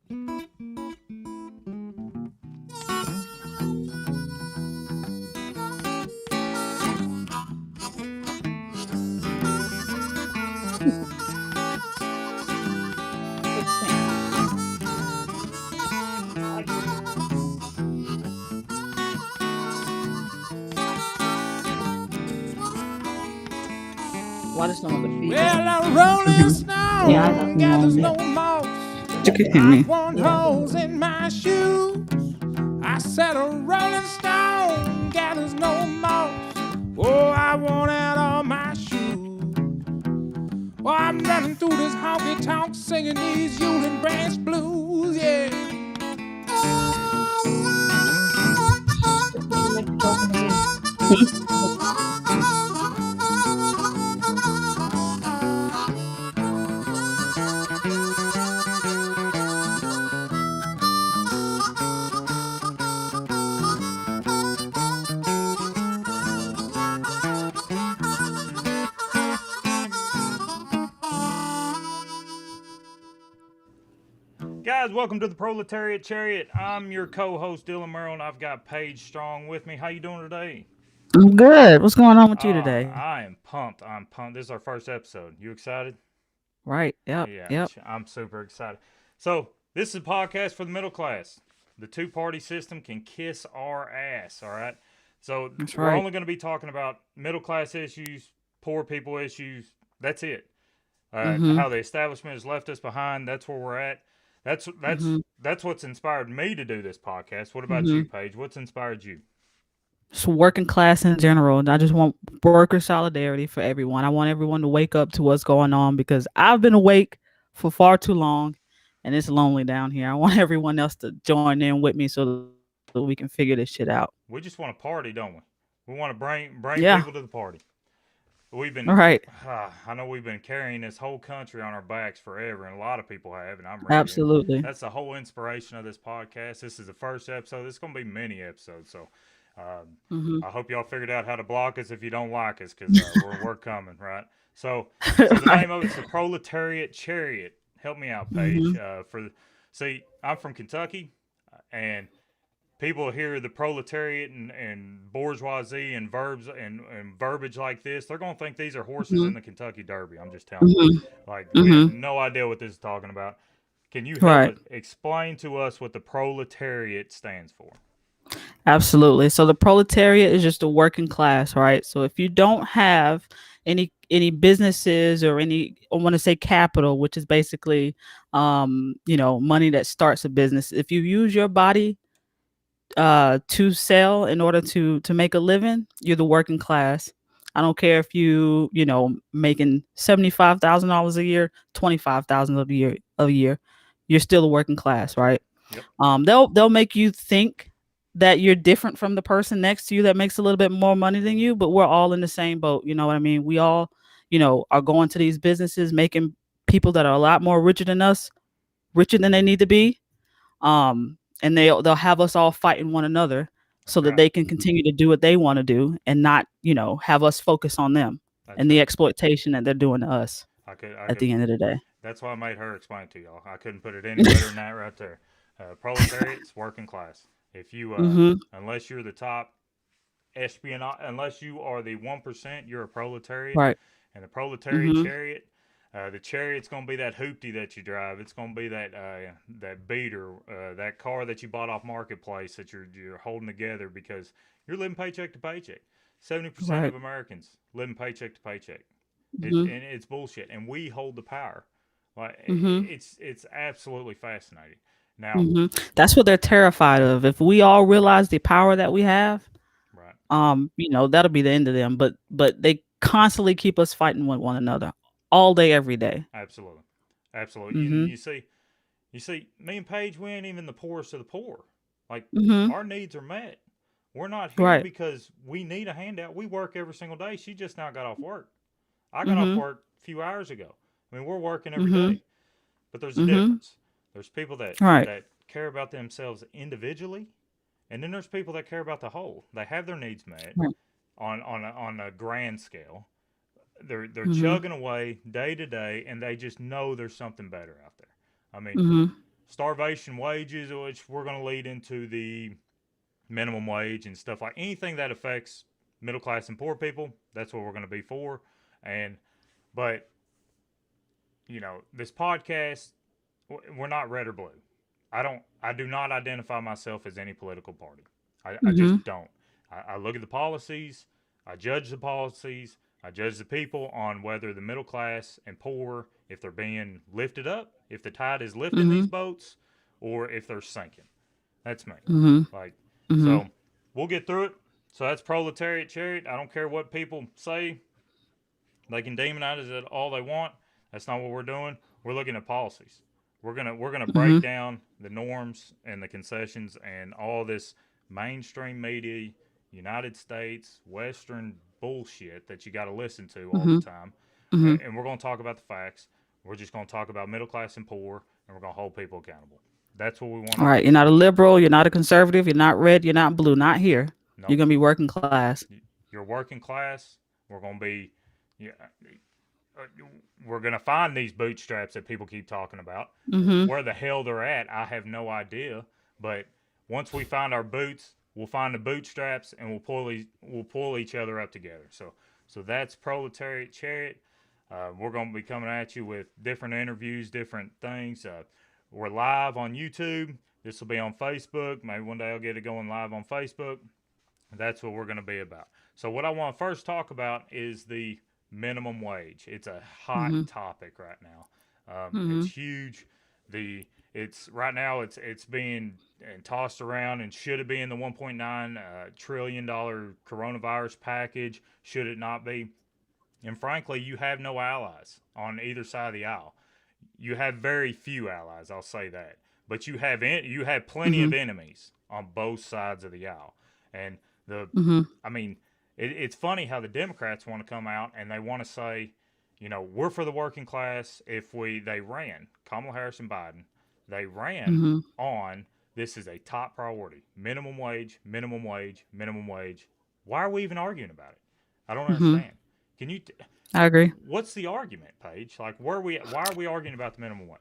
Why does no longer feedback? Well, a rolling Yeah, I stone don't know gathers that. no moss. You can hear I've me. worn Yeah. holes in my shoes. I said a rolling stone gathers no moss. Oh, I worn out all my shoes. Oh, I'm running through this honky tonk singing these Union Branch blues, yeah. You make the talking again. Guys, welcome to the Proletariat Chariot. I'm your co-host Dylan Merrill, and I've got Paige Strong with me. How you doing today? I'm good. What's going on with you today? I am pumped. I'm pumped. This is our first episode. You excited? Right. Yep. Yeah, Yep. I'm super excited. So, this is a podcast for the middle class. The two-party system can kiss our ass, all right? So, That's we're right. only going to be talking about middle class issues, poor people issues. That's it. Mm-hmm. How the establishment has left us behind. That's where we're at. Mm-hmm. That's what's inspired me to do this podcast. What about Mm-hmm. you, Paige? What's inspired you? So working class in general. I just want worker solidarity for everyone. I want everyone to wake up to what's going on because I've been awake for far too long and it's lonely down here. I want everyone else to join in with me so that we can figure this shit out. We just want to party, don't we? We want to bring Yeah. people to the party. We've All been, right. I know we've been carrying this whole country on our backs forever, and a lot of people have, and I'm ready. And Absolutely. that's the whole inspiration of this podcast. This is the first episode. This is going to be many episodes, so Mm-hmm. I hope y'all figured out how to block us if you don't like us, because we're coming, right? So the Right. name of it's the Proletariat Chariot. Help me out, Paige. Mm-hmm. See, I'm from Kentucky, and people hear the proletariat and bourgeoisie and verbs and verbiage like this, they're going to think these are horses Mm-hmm. in the Kentucky Derby. I'm just telling you. Mm-hmm. Like, we have Mm-hmm. no idea what this is talking about. Can you help Right. us explain to us what the proletariat stands for? Absolutely. So the proletariat is just the working class, right? So if you don't have any businesses or any, I want to say capital, which is basically money that starts a business. If you use your body to sell in order to make a living, you're the working class. I don't care if making $75,000 a year, 25,000 a year, you're still a working class, That's right. right? Yep. They'll make you think that you're different from the person next to you that makes a little bit more money than you, but we're all in the same boat. You know what I mean? We all, are going to these businesses, making people that are a lot more richer than us richer than they need to be. And they'll have us all fighting one another so That's that right. they can continue to do what they want to do and not, have us focus on them That's and the right. exploitation that they're doing to us I at could. the end of the day. That's why I made her explain it to y'all. I couldn't put it any better than that right there. Proletariat's working class. If you, Mhm. unless you're the top espionage, unless you are the 1%, you're a proletariat. Right. And the proletariat Mhm. chariot, the chariot's going to be that hoopty that you drive. It's going to be that beater, that car that you bought off marketplace that you're holding together because you're living paycheck to paycheck. 70% Right. of Americans living paycheck to paycheck. Mhm. And it's bullshit. And we hold the power. Like Mhm. it's absolutely fascinating. Now, Mhm. That's what they're terrified of. If we all realize the power that we have, right? that'll be the end of them. But they constantly keep us fighting with one another all day, every day. Absolutely, absolutely. Mhm. You see, me and Paige, we ain't even the poorest of the poor. Like Mhm. our needs are met. We're not here Right. because we need a handout. We work every single day. She just now got off work. I got off Mhm. work a few hours ago. I mean, we're working every Mhm. day, but there's a Mhm. difference. There's people Right. that care about themselves individually, and then there's people that care about the whole. They have their needs met Right. on a grand scale. They're Mhm. chugging away day to day, and they just know there's something better out there. I mean, Mhm. starvation wages, which we're going to lead into the minimum wage and stuff like anything that affects middle class and poor people. That's what we're going to be for. But this podcast, we're not red or blue. I do not identify myself as any political party. I just don't. I look at the policies. I judge the policies. I judge the people on whether the middle class and poor, if they're being lifted up, if the tide is lifting these boats, or if they're sinking. That's me. So we'll get through it. So that's Proletariat Chariot. I don't care what people say. They can demonize it all they want. That's not what we're doing. We're looking at policies. We're gonna break down the norms and the concessions and all this mainstream media, United States, Western bullshit that you got to listen to all the time. And we're going to talk about the facts. We're just going to talk about middle class and poor, and we're going to hold people accountable. That's what we want. All right. You're not a liberal. You're not a conservative. You're not red. You're not blue. Not here. Nope. You're going to be working class. You're working class. We're going to be... we're going to find these bootstraps that people keep talking about. Where the hell they're at, I have no idea. But once we find our boots, we'll find the bootstraps and we'll pull each other up together. So that's Proletariat Chariot. We're going to be coming at you with different interviews, different things. We're live on YouTube. This will be on Facebook. Maybe one day I'll get it going live on Facebook. That's what we're going to be about. So what I want to first talk about is the minimum wage. It's a hot topic right now. It's huge. It's right now it's being tossed around, and should it be in the $1.9 trillion coronavirus package? Should it not be? And frankly, you have no allies on either side of the aisle. You have very few allies, I'll say that. But you have plenty of enemies on both sides of the aisle. And it's funny how the Democrats want to come out and they want to say, we're for the working class. They ran Kamala Harris and Biden. They ran on this is a top priority. Minimum wage, minimum wage, minimum wage. Why are we even arguing about it? I don't understand. Can you? I agree. What's the argument, Paige? Like, why are we arguing about the minimum wage?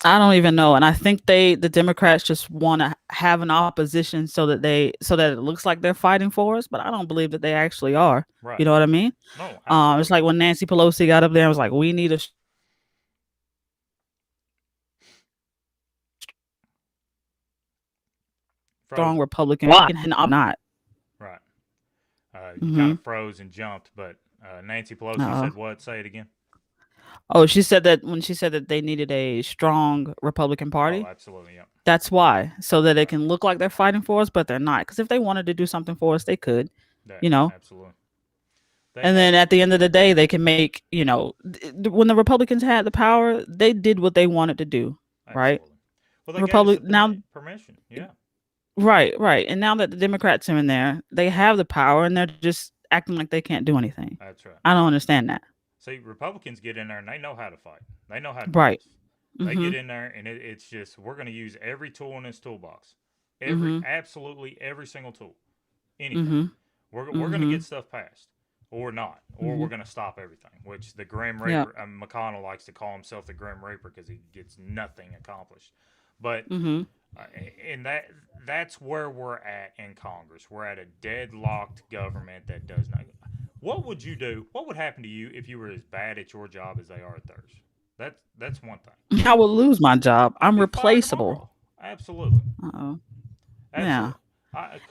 I don't even know. And I think the Democrats just want to have an opposition so that it looks like they're fighting for us. But I don't believe that they actually are. Right. You know what I mean? No. It's like when Nancy Pelosi got up there and was like, we need a strong Republican. And I'm not. Right. You kind of froze and jumped, but Nancy Pelosi said what? Say it again. Oh, she said that when she said that they needed a strong Republican Party. Oh, absolutely, yeah. That's why, so that it can look like they're fighting for us, but they're not. Because if they wanted to do something for us, they could. Absolutely. And then at the end of the day, they can make, when the Republicans had the power, they did what they wanted to do, right? Well, they gave permission, yeah. Right. And now that the Democrats are in there, they have the power, and they're just acting like they can't do anything. That's right. I don't understand that. See, Republicans get in there and they know how to fight. They know how to right. They get in there and it's just, we're going to use every tool in this toolbox. Absolutely every single tool. Anything. We're going to get stuff passed. Or not. Or we're going to stop everything. Which the Grim Reaper, McConnell likes to call himself the Grim Reaper because he gets nothing accomplished. But, and that's where we're at in Congress. We're at a deadlocked government that does not. What would you do? What would happen to you if you were as bad at your job as they are at theirs? That's one thing. I would lose my job. I'm replaceable. Absolutely. Yeah.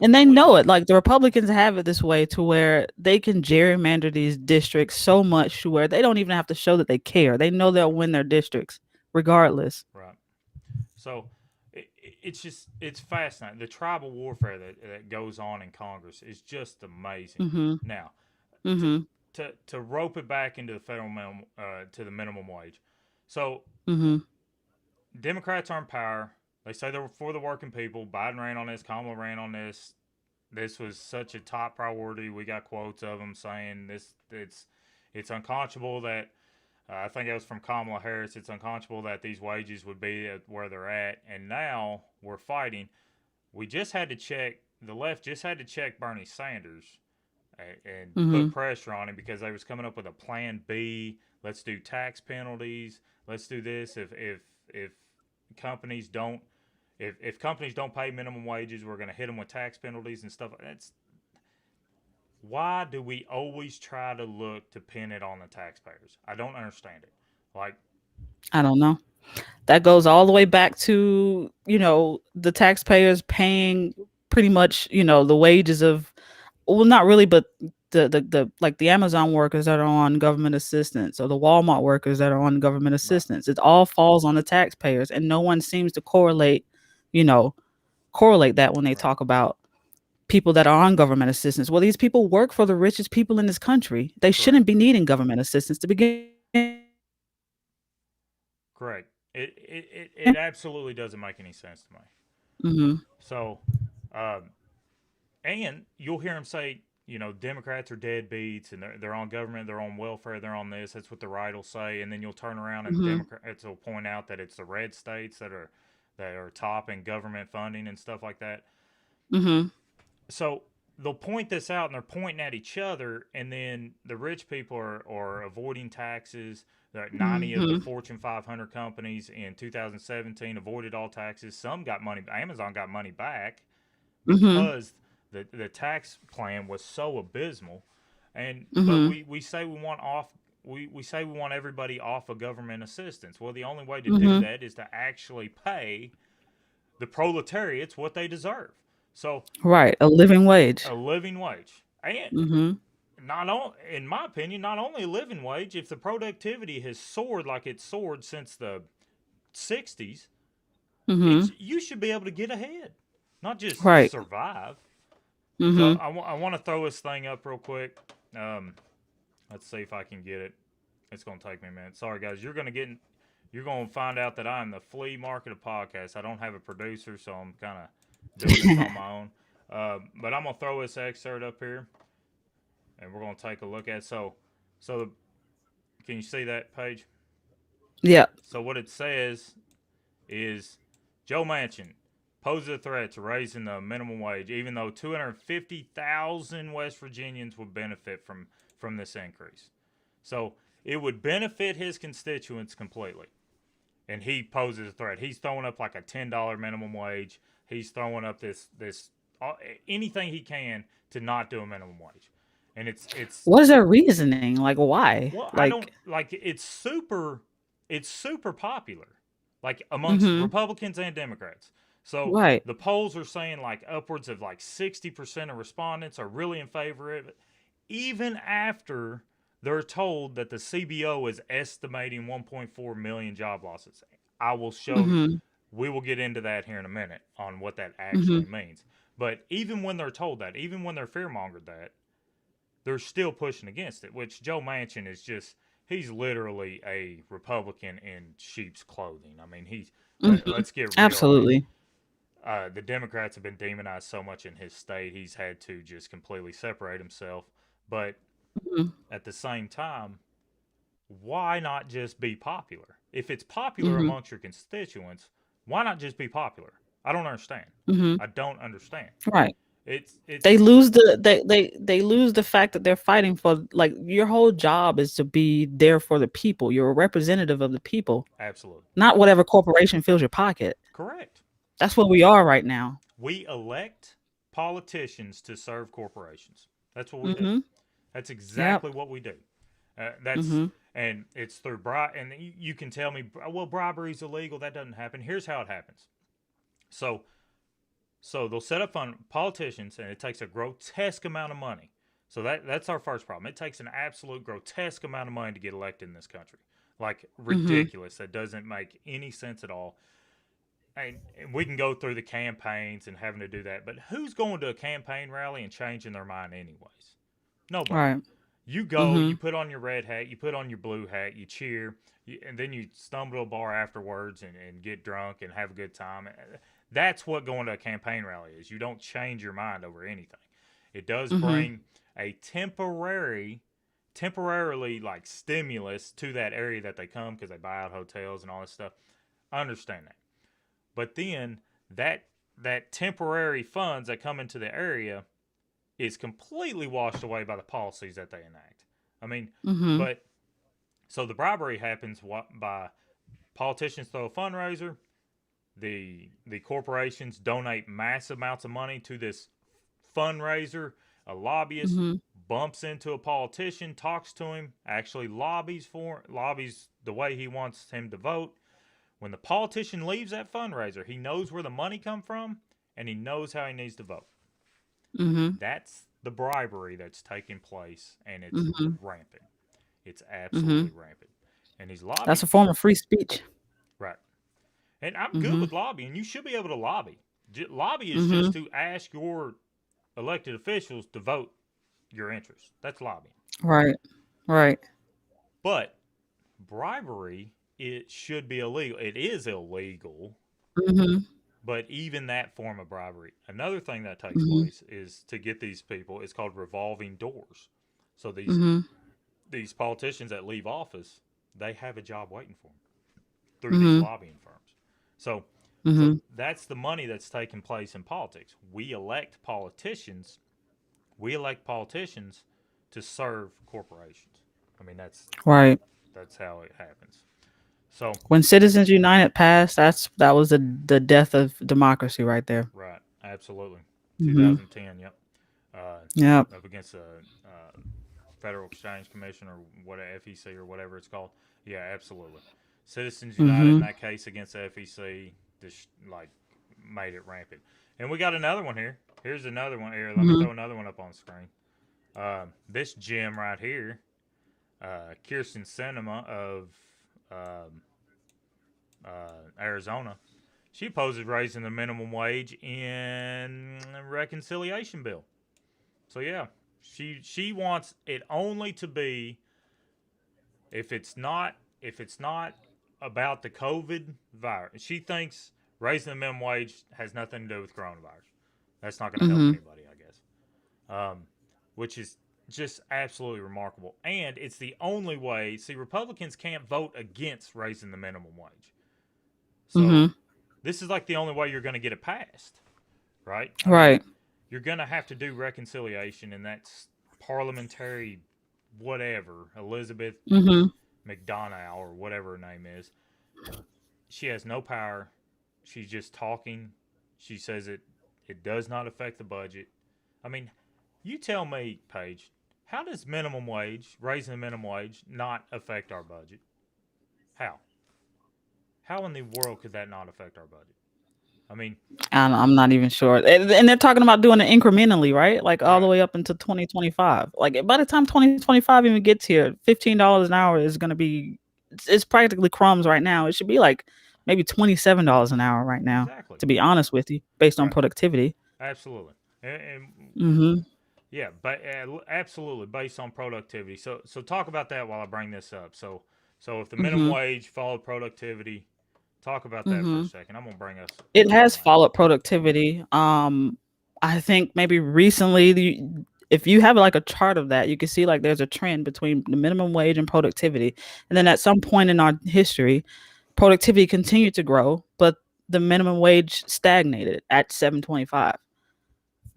And they know it. Like the Republicans have it this way to where they can gerrymander these districts so much to where they don't even have to show that they care. They know they'll win their districts regardless. Right. So it's fascinating. The tribal warfare that goes on in Congress is just amazing. Now, to rope it back into the federal minimum, to the minimum wage. So Democrats are in power. They say they're for the working people. Biden ran on this. Kamala ran on this. This was such a top priority. We got quotes of them saying it's unconscionable that I think it was from Kamala Harris. It's unconscionable that these wages would be at where they're at. And now we're fighting. We just had to check. The left just had to check Bernie Sanders and put pressure on him because they was coming up with a plan B. Let's do tax penalties. Let's do this. If companies don't, if companies don't pay minimum wages, we're going to hit them with tax penalties and stuff. Why do we always try to look to pin it on the taxpayers? I don't understand it. Like, I don't know. That goes all the way back to, the taxpayers paying pretty much, the wages of, well, not really, but the like the Amazon workers that are on government assistance, or the Walmart workers that are on government assistance. It all falls on the taxpayers, and no one seems to correlate that when they talk about people that are on government assistance. Well, these people work for the richest people in this country. They shouldn't be needing government assistance to begin. Correct. It absolutely doesn't make any sense to me. Mm-hmm. So, and you'll hear them say, Democrats are deadbeats and they're on government, they're on welfare, they're on this. That's what the right will say, and then you'll turn around and Democrats will point out that it's the red states that are top in government funding and stuff like that. Mm-hmm. So they'll point this out and they're pointing at each other, and then the rich people are avoiding taxes. 90 of the Fortune 500 companies in 2017 avoided all taxes. Some got money. Amazon got money back because the tax plan was so abysmal. And but we say we want we say we want everybody off of government assistance. Well, the only way to do that is to actually pay the proletariats what they deserve. So right, a living wage. A living wage. And not only, in my opinion, not only a living wage, if the productivity has soared like it's soared since the 60s, you should be able to get ahead, not just survive. So I want to throw this thing up real quick. Let's see if I can get it. It's going to take me a minute. Sorry, guys. You're going to find out that I'm the flea market of podcasts. I don't have a producer, so I'm kind of doing this on my own. But I'm going to throw this excerpt up here, and we're going to take a look at it. So can you see that page? Yeah. So what it says is Joe Manchin poses a threat to raising the minimum wage, even though 250,000 West Virginians would benefit from this increase. So it would benefit his constituents completely. And he poses a threat. He's throwing up like a $10 minimum wage. He's throwing up this anything he can to not do a minimum wage. And it's what is their reasoning? Like, why? Well, I don't like it's super popular, like amongst Republicans and Democrats. So the polls are saying like upwards of like 60% of respondents are really in favor of it, even after they're told that the CBO is estimating 1.4 million job losses. I will show you. We will get into that here in a minute on what that actually means. But even when they're told that, even when they're fear-mongered that, they're still pushing against it, which Joe Manchin is he's literally a Republican in sheep's clothing. I mean, let's get real. Absolutely. The Democrats have been demonized so much in his state, he's had to just completely separate himself. But at the same time, why not just be popular? If it's popular amongst your constituents, why not just be popular? I don't understand. I don't understand. Right. It's they lose they lose the fact that they're fighting for, like, your whole job is to be there for the people. You're a representative of the people. Absolutely. Not whatever corporation fills your pocket. Correct. That's what we are right now. We elect politicians to serve corporations. That's what we do. That's exactly what we do. And it's through bribe. And you can tell me, well, bribery is illegal. That doesn't happen. Here's how it happens. So they'll set up politicians, and it takes a grotesque amount of money. So that's our first problem. It takes an absolute grotesque amount of money to get elected in this country. Like, ridiculous. That doesn't make any sense at all. And we can go through the campaigns and having to do that. But who's going to a campaign rally and changing their mind anyways? Nobody. Right. You go, you put on your red hat, you put on your blue hat, you cheer, and then you stumble to a bar afterwards and get drunk and have a good time. That's what going to a campaign rally is. You don't change your mind over anything. It does bring a temporarily like stimulus to that area that they come, because they buy out hotels and all this stuff. I understand that. But then that temporary funds that come into the area is completely washed away by the policies that they enact. I mean, but so the bribery happens by politicians throw a fundraiser, the corporations donate massive amounts of money to this fundraiser. A lobbyist Mm-hmm. bumps into a politician, talks to him, actually lobbies the way he wants him to vote. When the politician leaves that fundraiser, he knows where the money come from and he knows how he needs to vote. Mm-hmm. That's the bribery that's taking place, and it's Mm-hmm. rampant. It's Mm-hmm. absolutely rampant. And he's lobbying. That's a form of free speech. Right. And I'm good Mm-hmm. with lobbying. You should be able to lobby. Lobby is Mm-hmm. just to ask your elected officials to vote your interests. That's lobbying. Right. Right. But bribery, it should be illegal. It is illegal, Mm-hmm. but even that form of bribery. Another thing that takes Mm-hmm. place is to get these people, it's called revolving doors. So Mm-hmm. these politicians that leave office, they have a job waiting for them through these Mm-hmm. lobbying firms. So Mm-hmm. that's the money that's taking place in politics. We elect politicians to serve corporations. I mean, that's Right. how it happens. So When Citizens United passed, that was the death of democracy right there. right, absolutely. Mm-hmm. 2010, yep. Yep. Up against the Federal Exchange Commission or whatever, FEC or whatever it's called. Yeah, absolutely. Citizens United in Mm-hmm. that case against the FEC just like made it rampant. And we got another one here. Here's another one here. Let me Mm-hmm. throw another one up on the screen. This gem right here, Kirsten Sinema of Arizona, she opposes raising the minimum wage in a reconciliation bill. So yeah, she wants it only to be if it's not about the COVID virus. She thinks raising the minimum wage has nothing to do with coronavirus. That's not going to help Mm-hmm. anybody, I guess. Which is just absolutely remarkable. And it's the only way. See, Republicans can't vote against raising the minimum wage. So Mm-hmm. this is like the only way you're going to get it passed, right? I mean, Right. you're going to have to do reconciliation, and that's parliamentary whatever, Elizabeth Mm-hmm. McDonough or whatever her name is. She has no power. She's just talking. She says it does not affect the budget. I mean, you tell me, Paige, how does raising the minimum wage, not affect our budget? How? How in the world could that not affect our budget? I mean, I'm not even sure. And they're talking about doing it incrementally, right? Like all the right, way up until 2025. Like by the time 2025 even gets here, $15 an hour is going to be, it's practically crumbs right now. It should be like maybe $27 an hour right now, exactly. to be honest with you, based on Right, productivity. absolutely. And Mm-hmm. yeah, but absolutely based on productivity. So talk about that while I bring this up. So if the minimum Mm-hmm. wage followed productivity, talk about that for Mm-hmm. a second. I'm gonna bring us It up has on that. followed productivity. I think maybe recently, if you have like a chart of that, you can see like there's a trend between the minimum wage and productivity. And then at some point in our history, productivity continued to grow, but the minimum wage stagnated at $7.25.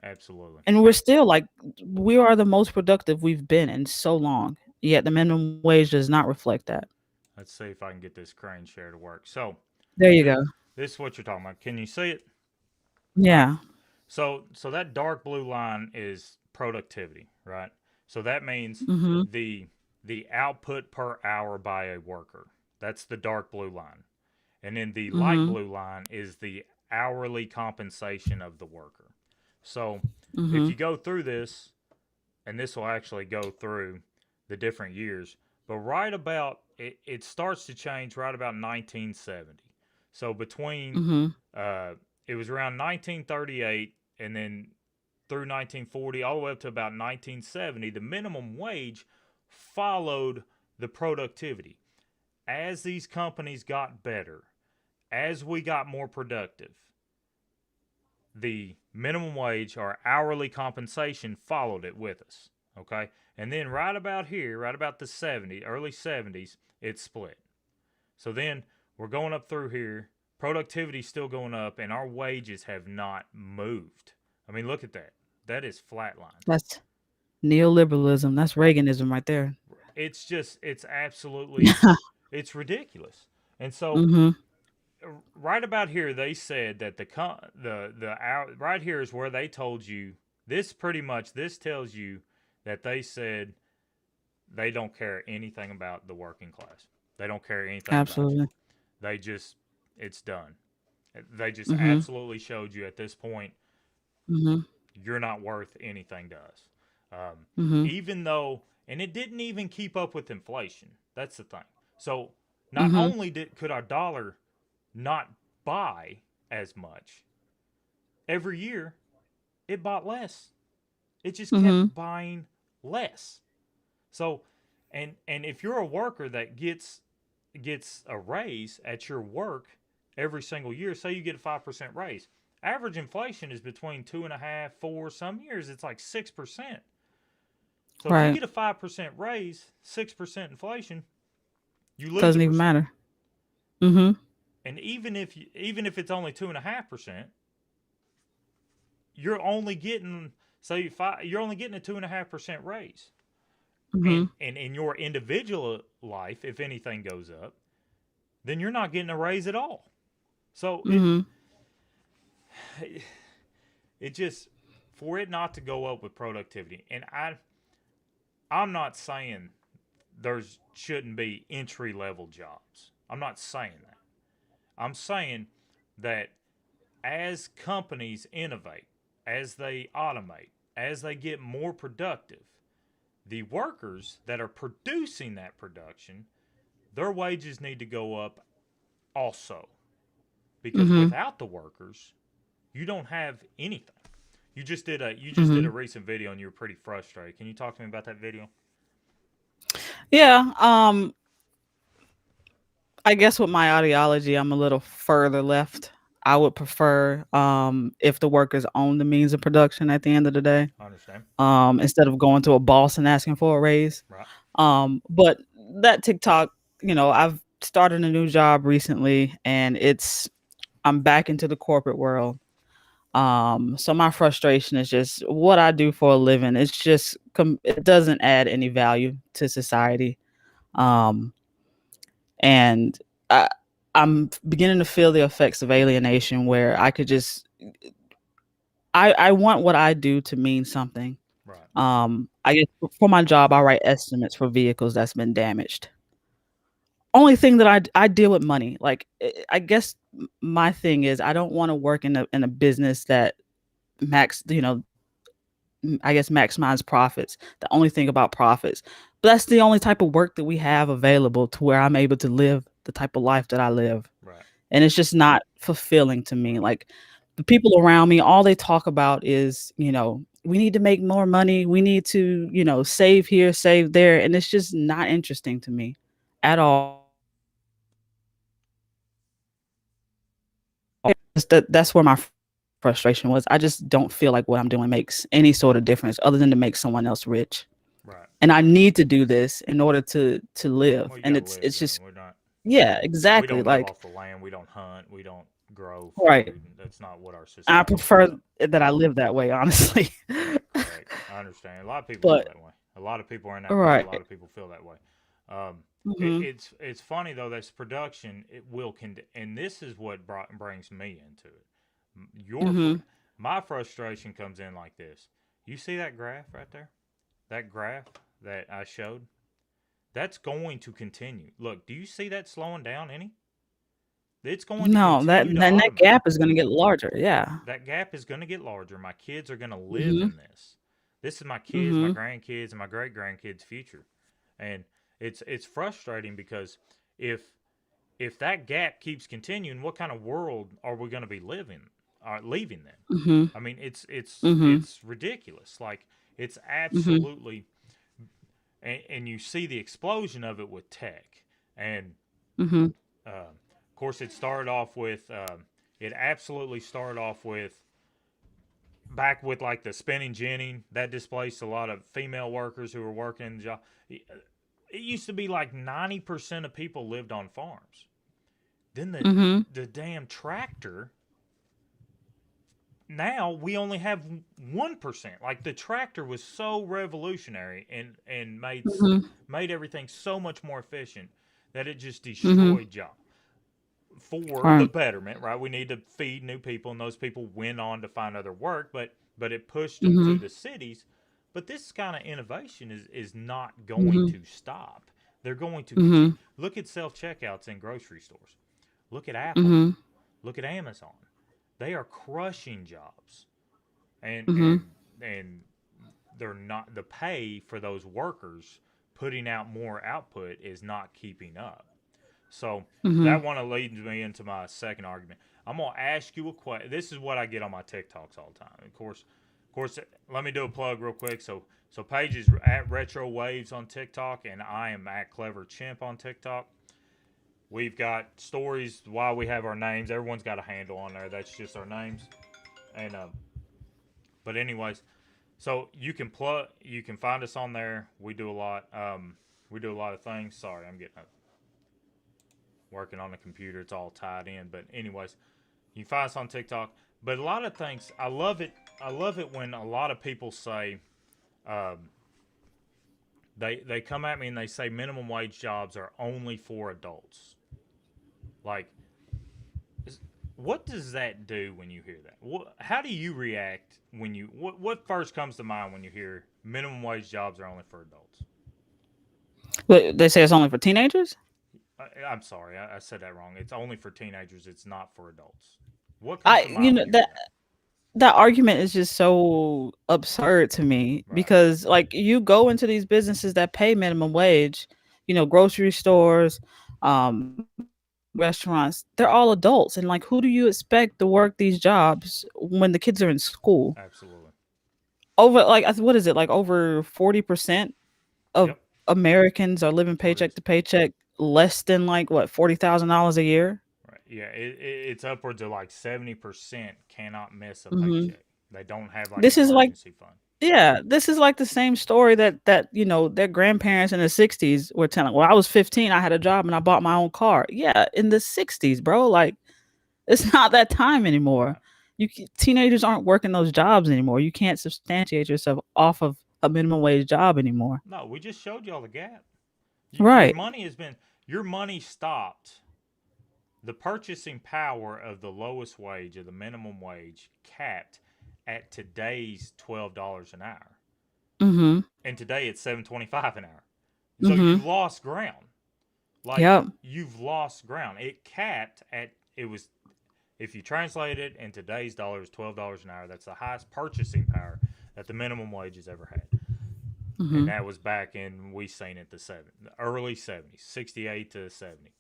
Absolutely. And we're still like, we are the most productive we've been in so long. Yet the minimum wage does not reflect that. Let's see if I can get this crane share to work. So There you th- go. this is what you're talking about. Can you see it? Yeah. So that dark blue line is productivity, right? So that means Mm-hmm. the output per hour by a worker. That's the dark blue line. And then the light Mm-hmm. blue line is the hourly compensation of the worker. So if Mm-hmm. you go through this, and this will actually go through the different years, but right about it starts to change right about 1970. So between Mm-hmm. it was around 1938 and then through 1940 all the way up to about 1970, the minimum wage followed the productivity. As these companies got better, as we got more productive, the minimum wage or hourly compensation followed it with us. Okay. And then right about here, right about the early 70s, it split. So then we're going up through here. Productivity's still going up, and our wages have not moved. I mean, look at that. That is flatline. That's neoliberalism. That's Reaganism right there. It's absolutely, it's ridiculous. And so Mm-hmm. right about here they said that right here is where they told you this. Pretty much this tells you that they said they don't care anything about the working class. They don't care anything about you. Absolutely. They just, it's done. They just Mm-hmm. absolutely showed you at this point Mm-hmm. you're not worth anything to us. Mm-hmm. Even though, and it didn't even keep up with inflation. That's the thing. So not Mm-hmm. only could our dollar not buy as much, every year it bought less. It just Mm-hmm. kept buying less. So, and if you're a worker that gets a raise at your work every single year, say you get a 5% raise, average inflation is between 2.5%, 4%. Some years it's like 6%. So if you Right. get a 5% raise, 6% inflation, you lose Doesn't a even percent. matter. Mm-hmm. And even if it's only 2.5%, you're only getting you're only getting a 2.5% raise. Mm-hmm. And in your individual life, if anything goes up, then you're not getting a raise at all. So Mm-hmm. it just, for it not to go up with productivity, and I'm not saying there's shouldn't be entry level jobs. I'm not saying that. I'm saying that as companies innovate, as they automate, as they get more productive, the workers that are producing that production, their wages need to go up also. Because Mm-hmm. without the workers, you don't have anything. You just did a Mm-hmm. recent video and you were pretty frustrated. Can you talk to me about that video? Yeah. I guess with my ideology, I'm a little further left. I would prefer if the workers own the means of production at the end of the day, I understand. instead of going to a boss and asking for a raise. Right. But that TikTok, I've started a new job recently, and I'm back into the corporate world. So my frustration is just what I do for a living. It's just it doesn't add any value to society. Um, and I, I'm beginning to feel the effects of alienation where I could just I want what I do to mean something. Right. I guess for my job, I write estimates for vehicles that's been damaged. Only thing that I deal with money. Like I guess my thing is I don't want to work in a business that maximize profits. The only thing about profits. But that's the only type of work that we have available to where I'm able to live the type of life that I live. Right. And it's just not fulfilling to me. Like the people around me, all they talk about is, we need to make more money. We need to, save here, save there. And it's just not interesting to me at all. That's where my frustration was. I just don't feel like what I'm doing makes any sort of difference other than to make someone else rich. Right. And I need to do this in order to live. Well, you And gotta it's live, it's man. just We're not. yeah, We exactly. don't live Like off the land. We don't hunt. We don't grow right. food. That's not what our I society. prefer that I live that way, honestly. Correct. I understand. A lot of people But feel that way. A lot of people are in that boat. A right. lot of people feel that way. Mhm. It's funny though. That's production. It will and this is what brings me into it. Mhm. My frustration comes in like this. You see that graph right there? That graph that I showed? That's going to continue. Look, do you see that slowing down any? It's going to No, that continue to that automate. gap is going to get larger. Yeah. That gap is going to get larger. My kids are going to live Mhm. in this. This is my kids, my Mhm. grandkids, and my great grandkids' future. And it's frustrating because if that gap keeps continuing, what kind of world are we going to be leaving then? Mhm. I mean, it's Mhm. ridiculous. Like it's Mhm. absolutely, and you see the explosion of it with tech, and Mhm. of course, it started off with. It absolutely started off with back with like the spinning jenny that displaced a lot of female workers who were working in the job. It used to be like 90% of people lived on farms. Then Mhm. the damn tractor. Now we only have 1%. Like the tractor was so revolutionary and Mhm. made everything so much more efficient that it just Mhm. destroyed jobs. for the Right. betterment, right? We need to feed new people, and those people went on to find other work, but it pushed them to Mhm. the cities. But this kind of innovation is not going Mhm. to stop. They're going to continue. Mhm. Look at self checkouts in grocery stores. Look at Apple. Mhm. Look at Amazon. They are crushing jobs, and Mhm. and and they're not, the pay for those workers putting out more output is not keeping up. So that Mhm. one leads me into my second argument. I'm gonna ask you a question. This is what I get on my TikToks all the time. Of course, let me do a plug real quick. So Paige is at Retro Waves on TikTok, and I am at Clever Chimp on TikTok. We've got stories why we have our names. Everyone's got a handle on there. That's just our names. And but anyways, so you can find us on there. We do a lot. We do a lot of things. Sorry, I'm getting working on the computer. It's all tied in. But anyways, you can find us on TikTok. But a lot of things, I love it. I love it when a lot of people say, they come at me and they say minimum wage jobs are only for adults. Like, what does that do when you hear that? How do you react when you what first comes to mind when you hear minimum wage jobs are only for adults? But they say it's only for teenagers. I'm sorry, I said that wrong. It's only for teenagers. It's not for adults. What comes I, to you mind know, when you hear that that? that argument is just so absurd to me Right. because, like, you go into these businesses that pay minimum wage, grocery stores, um, restaurants, they're all adults. And, like, who do you expect to work these jobs when the kids are in school? Absolutely. Over, like, what is it? Like, over 40% of Yep. Americans are living That's what it paycheck is. to paycheck, less than, like, what, $40,000 a year? Right. Yeah. It's upwards of like 70% cannot miss a Hmm. paycheck. They don't have like an This is like, emergency fund. yeah, this is like the same story that their grandparents in the 60s were telling. Well, I was 15, I had a job and I bought my own car. Yeah, in the 60s, bro. Like, it's not that time anymore. Right. Teenagers aren't working those jobs anymore. You can't substantiate yourself off of a minimum wage job anymore. No, we just showed y'all the gap. Your Right. money has been, your money stopped. The purchasing power of the lowest wage, of the minimum wage, capped at today's $12 an hour. Mm-hmm. And today it's $7.25 an hour. So Mm-hmm. you've lost ground. Like, Yep. you've lost ground. It capped at, it was, if you translate it in today's dollars, $12 an hour. That's the highest purchasing power that the minimum wage has ever had. Mm-hmm. And that was back in, we seen it the early 70s, 68 to 70.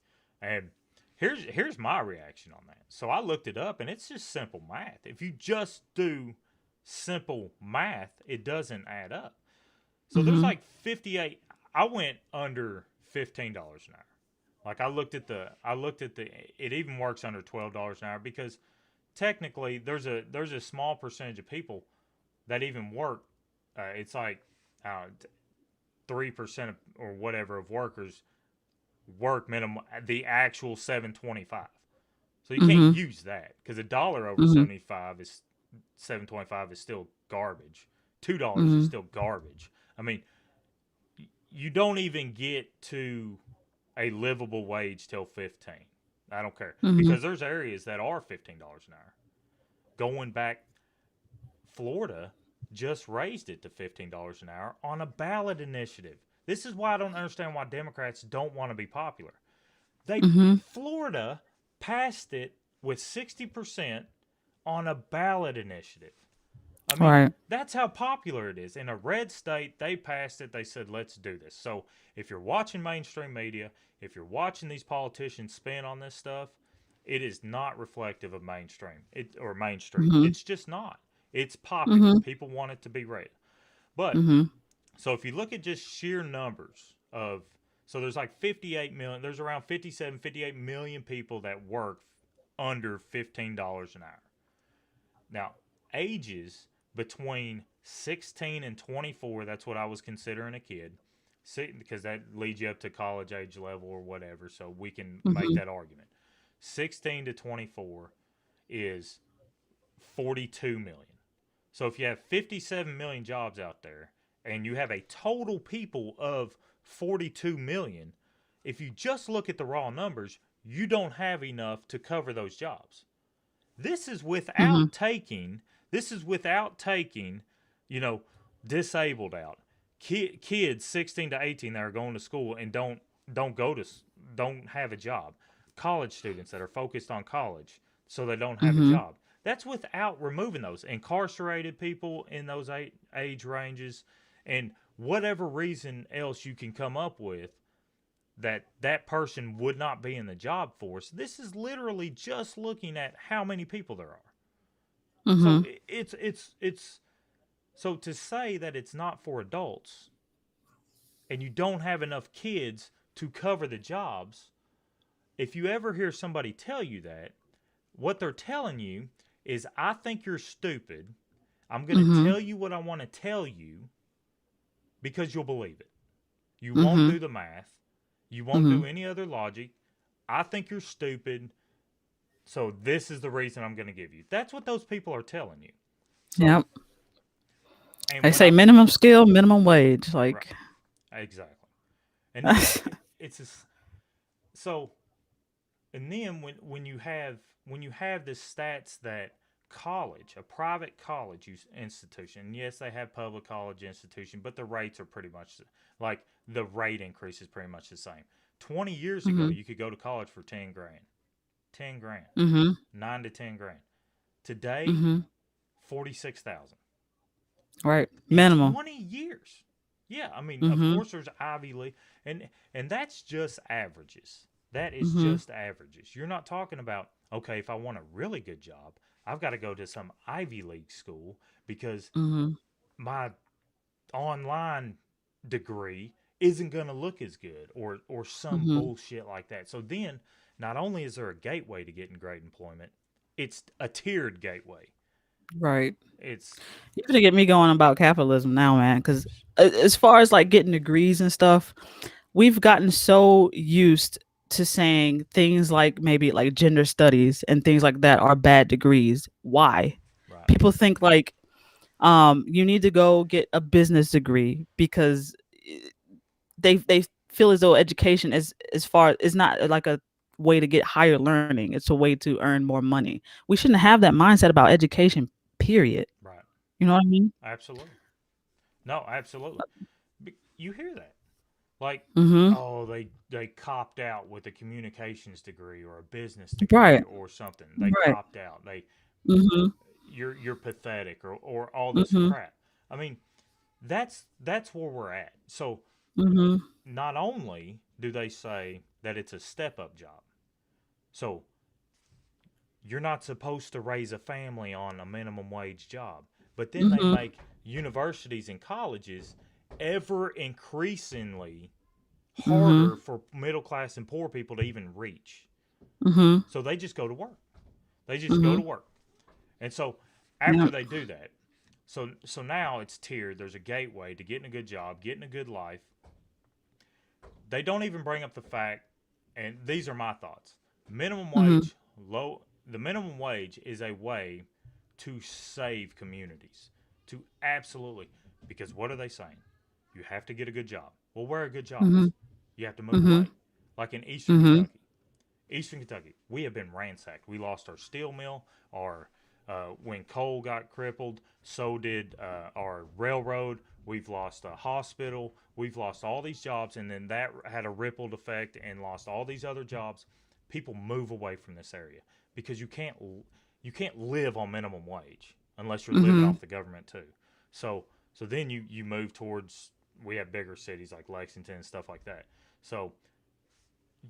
And here's my reaction on that. So I looked it up, and it's just simple math. If you just do simple math, it doesn't add up. So there's Mm-hmm. like 58. I went under $15 an hour. Like, I looked at the it even works under $12 an hour, because technically there's a small percentage of people that even work. It's like 3% or whatever of workers work minimum the actual 725. So you can't Mm-hmm. use that, because a dollar over Mm-hmm. 725 is still garbage. $2 is Mm-hmm. still garbage. I mean, you don't even get to a livable wage till 15. I don't care, Mm-hmm. because there's areas that are $15 an hour. Going back, Florida just raised it to $15 an hour on a ballot initiative. This is why I don't understand why Democrats don't want to be popular. Mm-hmm. Florida passed it with 60% on a ballot initiative. I mean, Right. that's how popular it is. In a red state, they passed it. They said, let's do this. So if you're watching mainstream media, if you're watching these politicians spin on this stuff, it is not reflective of mainstream. Mm-hmm. It's just not. It's popular. Mm-hmm. People want it to be read. But Mm-hmm. so if you look at just sheer numbers of, so there's like 58 million, there's around 57, 58 million people that work under $15 an hour. Now, ages between 16 and 24, that's what I was considering a kid, because that leads you up to college age level or whatever, so we can make Mm-hmm. that argument. 16 to 24 is 42 million. So if you have 57 million jobs out there, and you have a total people of 42 million, if you just look at the raw numbers, you don't have enough to cover those jobs. This is Mhm. without taking, you know, disabled out. Kids 16 to 18 that are going to school and don't go to don't have a job. College students that are focused on college so they don't have a Mhm. job. That's without removing those incarcerated people in those age ranges and whatever reason else you can come up with that that person would not be in the job force. This is literally just looking at how many people there are. So Mhm. it's so to say that it's not for adults and you don't have enough kids to cover the jobs, if you ever hear somebody tell you that, what they're telling you is, I think you're stupid. I'm going to Mhm. tell you what I want to tell you because you'll believe it. You won't Mhm. do the math. You won't do Mhm. any other logic. I think you're stupid. So this is the reason I'm going to give you. That's what those people are telling you. So, Yep. and They when say I, minimum skill, minimum wage. right, Like, exactly. And then it's just, so, and then when you have the stats that college, a private college institution, yes, they have public college institution, but the rates are pretty much like the rate increase is pretty much the same. 20 years ago, mhm. you could go to college for 10 grand, 10 grand, Mhm. 9 to 10 grand. Today, Mhm. 46,000 Right. in Minimum. 20 years. Yeah, I mean, of Mhm. course there's Ivy League and that's just averages. That is Mhm. just averages. You're not talking about, okay, if I want a really good job, I've got to go to some Ivy League school because Mhm. my online degree isn't going to look as good or some Mhm. bullshit like that. So then not only is there a gateway to getting great employment, it's a tiered gateway. Right. It's You're gonna get me going about capitalism now, man. Because as far as like getting degrees and stuff, we've gotten so used to saying things like maybe like gender studies and things like that are bad degrees. Why? right. People think like you need to go get a business degree because they feel as though education as far is not like a way to get higher learning. It's a way to earn more money. We shouldn't have that mindset about education, period. Right. You know what I mean? Absolutely. No, absolutely. You hear that? Like, Mhm. oh, they copped out with a communications degree or a business degree Right. or something. They Right. copped out. They Mhm. you're pathetic or all this Mhm. crap. I mean, that's where we're at. So Mhm. not only do they say that it's a step up job, so you're not supposed to raise a family on a minimum wage job, but then they Mhm. make universities and colleges ever increasingly Mhm. harder for middle class and poor people to even reach. Mhm. So they just go to work. They just go to Mhm. work. And so Yeah. after they do that, so now it's tiered. There's a gateway to getting a good job, getting a good life. They don't even bring up the fact, and these are my thoughts. Minimum Mhm. wage, low. The minimum wage is a way to save communities. To absolutely, because what are they saying? You have to get a good job. Well, where are good jobs? Mhm. You have to move Mhm. away. Like in Eastern Mhm. Kentucky. Eastern Kentucky, we have been ransacked. We lost our steel mill. Our when coal got crippled, so did our railroad. We've lost a hospital. We've lost all these jobs, and then that had a rippled effect and lost all these other jobs. People move away from this area because you can't live on minimum wage unless you're living Mhm. off the government too. So then you move towards, we have bigger cities like Lexington and stuff like that. So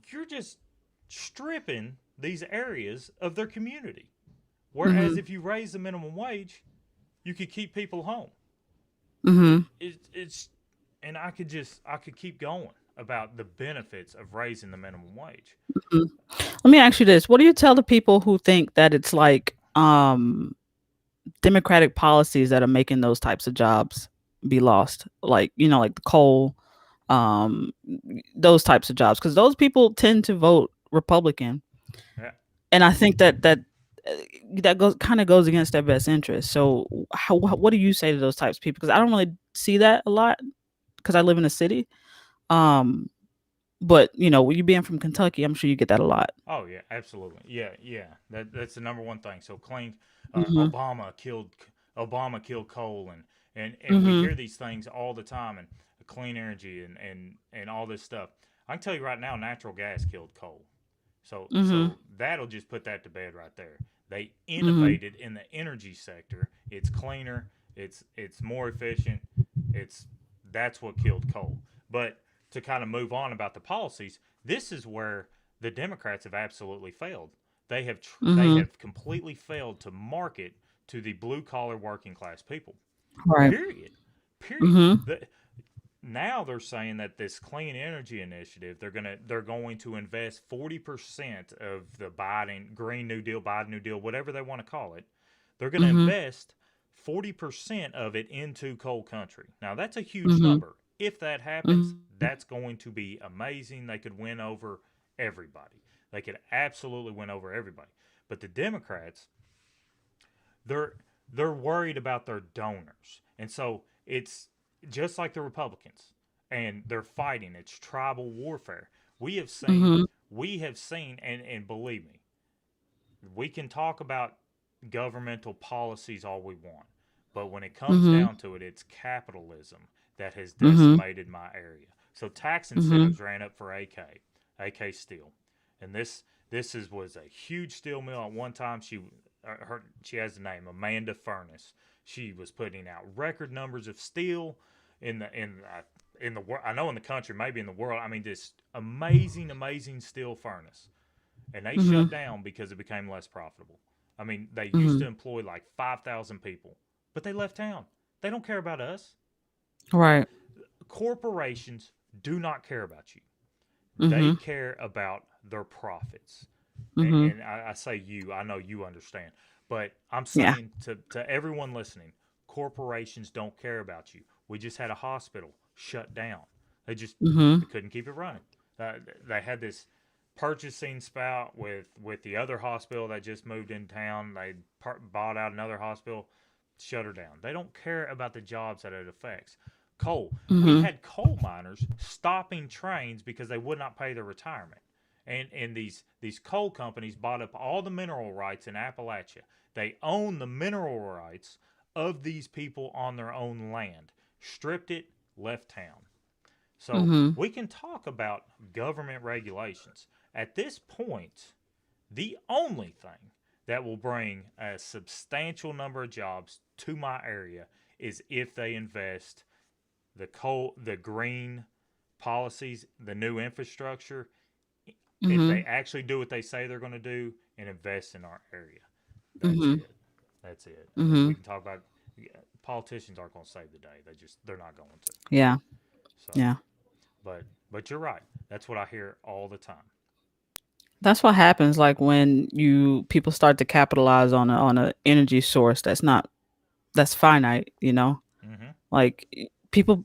you're just stripping these areas of their community. Whereas Mhm. if you raise the minimum wage, you could keep people home. Mhm. It's and I could keep going about the benefits of raising the minimum wage. Mhm. Let me ask you this: what do you tell the people who think that it's like democratic policies that are making those types of jobs be lost? Like like the coal, um, those types of jobs, because those people tend to vote Republican, Yeah. and I think that goes against their best interest. So, what do you say to those types of people? Because I don't really see that a lot because I live in a city. Um, But you being from Kentucky, I'm sure you get that a lot. Oh yeah, absolutely. Yeah. That's the number one thing. So clean. Mhm. Obama killed coal, and we Mhm. hear these things all the time, and clean energy and all this stuff. I can tell you right now, natural gas killed coal. So Mhm. so that'll just put that to bed right there. They Mhm. innovated in the energy sector. It's cleaner. It's more efficient. It's That's what killed coal. But to kind of move on about the policies, this is where the Democrats have absolutely failed. They Mhm. have completely failed to market to the blue collar working class people. Right. Period. Period. Mhm. The, Now they're saying that this clean energy initiative, they're going to invest 40% of the Biden New Deal, whatever they want to call it. They're going to Mhm. invest 40% of it into coal country. Now that's a huge Mhm. number. If that happens, Mhm. that's going to be amazing. They could win over everybody. They could absolutely win over everybody. But the Democrats, they're they're worried about their donors, and so it's just like the Republicans, and they're fighting. It's tribal warfare. We have seen, Mhm. and believe me, we can talk about governmental policies all we want, but when it comes Mhm. down to it, it's capitalism that has Mhm. decimated my area. So tax Mhm. incentives ran up for AK Steel, and was a huge steel mill at one time. She has the name Amanda Furnace. She was putting out record numbers of steel in the world. I know in the country, maybe in the world. I mean, this amazing steel furnace, and they shut Mhm. down because it became less profitable. I mean, they used to Mhm. employ like 5,000 people, but they left town. They don't care about us. Right. Corporations do not care about you. They Mhm. care about their profits. Mhm. And I say you, I know you understand. But I'm Yeah. saying to everyone listening, corporations don't care about you. We just had a hospital shut down. They Mhm. couldn't keep it running. They had this purchasing spout with the other hospital that just moved in town. They bought out another hospital, shut her down. They don't care about the jobs that it affects. Coal. We Mhm. had coal miners stopping trains because they would not pay their retirement. And these coal companies bought up all the mineral rights in Appalachia. They own the mineral rights of these people on their own land. Stripped it, left town. So Mhm. we can talk about government regulations. At this point, the only thing that will bring a substantial number of jobs to my area is if they invest the green policies, the new infrastructure, if they Mhm. actually do what they say they're going to do and invest in our area. That's Mhm. it. That's it. I mean, we Mhm. can talk about politicians aren't going to save the day. They're not going to. Yeah. So, Yeah. but you're right. That's what I hear all the time. That's what happens like when you people start to capitalize on a energy source that's finite. Hmm. Like people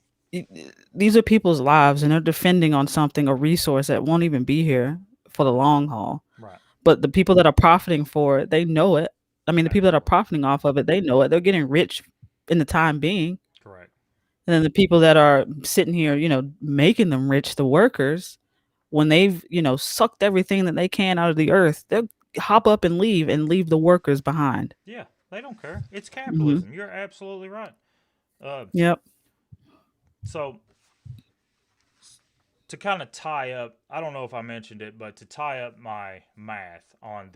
these are people's lives and they're defending on something, a resource that won't even be here for the long haul. Right. But the people that are profiting for it, they know it. I mean, the people that are Absolutely. profiting off of it, they know it. They're getting rich in the time being. Correct. And then the people that are sitting here, making them rich, the workers, when they've, sucked everything that they can out of the earth, they'll hop up and leave the workers behind. Yeah, they don't care. It's Mhm. capitalism. You're absolutely right. Uh, Yep. so to kind of tie up, I don't know if I mentioned it, but to tie up my math on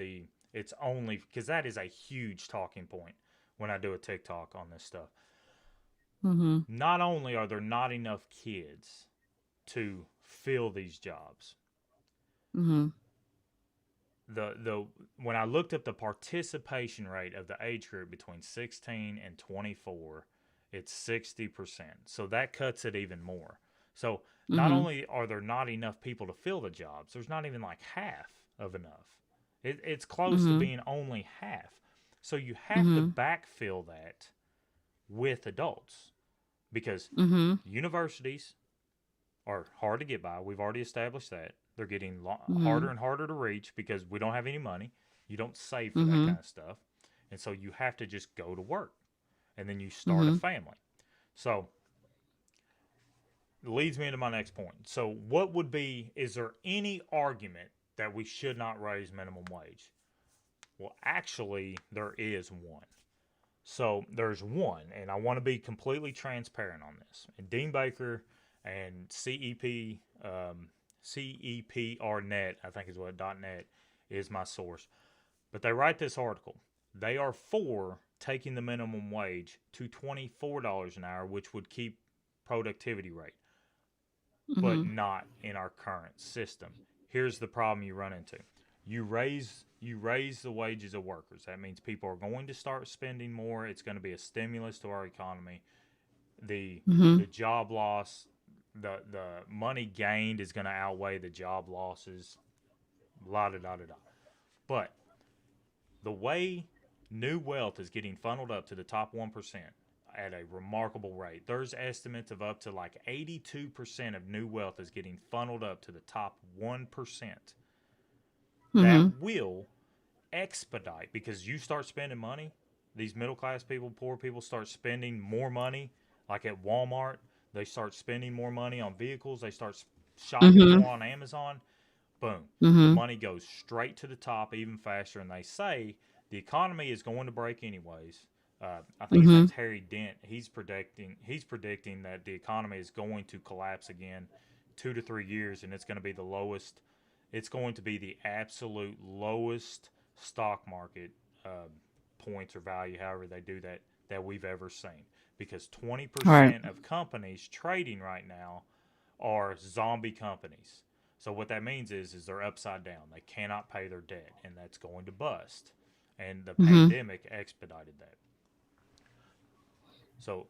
it's only because that is a huge talking point when I do a TikTok on this stuff. Mhm. Not only are there not enough kids to fill these jobs, Mhm. the when I looked up the participation rate of the age group between 16 and 24, it's 60%. So that cuts it even more. So not Mhm. only are there not enough people to fill the jobs, there's not even like half of enough. It's close to Mhm. being only half. So you have to Mhm. backfill that with adults because Mhm. universities are hard to get by. We've already established that. They're getting harder Mhm. and harder to reach because we don't have any money. You don't save for that kind Mhm. of stuff. And so you have to just go to work and then you start a Mhm. family. So leads me into my next point. So, what would be, is there any argument that we should not raise minimum wage? Well, actually, there is one. So, there's one, and I want to be completely transparent on this. And Dean Baker and CEPRnet, I think is what .net is my source. But they write this article. They are for taking the minimum wage to $24 an hour, which would keep productivity rate, but not in our current system. Here's the problem you run into. You raise the wages of workers. That means people are going to start spending more. It's going to be a stimulus to our economy. The job loss, the money gained is going to outweigh the job losses. But the way new wealth is getting funneled up to the top 1% at a remarkable rate. There's estimates of up to like 82% of new wealth is getting funneled up to the top 1%. That will expedite, because you start spending money, these middle class people, poor people start spending more money, like at Walmart, they start spending more money on vehicles, they start shopping more on Amazon, boom, the money goes straight to the top even faster, and they say the economy is going to break anyways. I think his name's Harry Dent. He's predicting that the economy is going to collapse again 2 to 3 years, and it's going to be the lowest. It's going to be the absolute lowest stock market points or value, however they do that we've ever seen. Because 20% of companies trading right now are zombie companies. So what that means is they're upside down. They cannot pay their debt, and that's going to bust. And the pandemic expedited that. So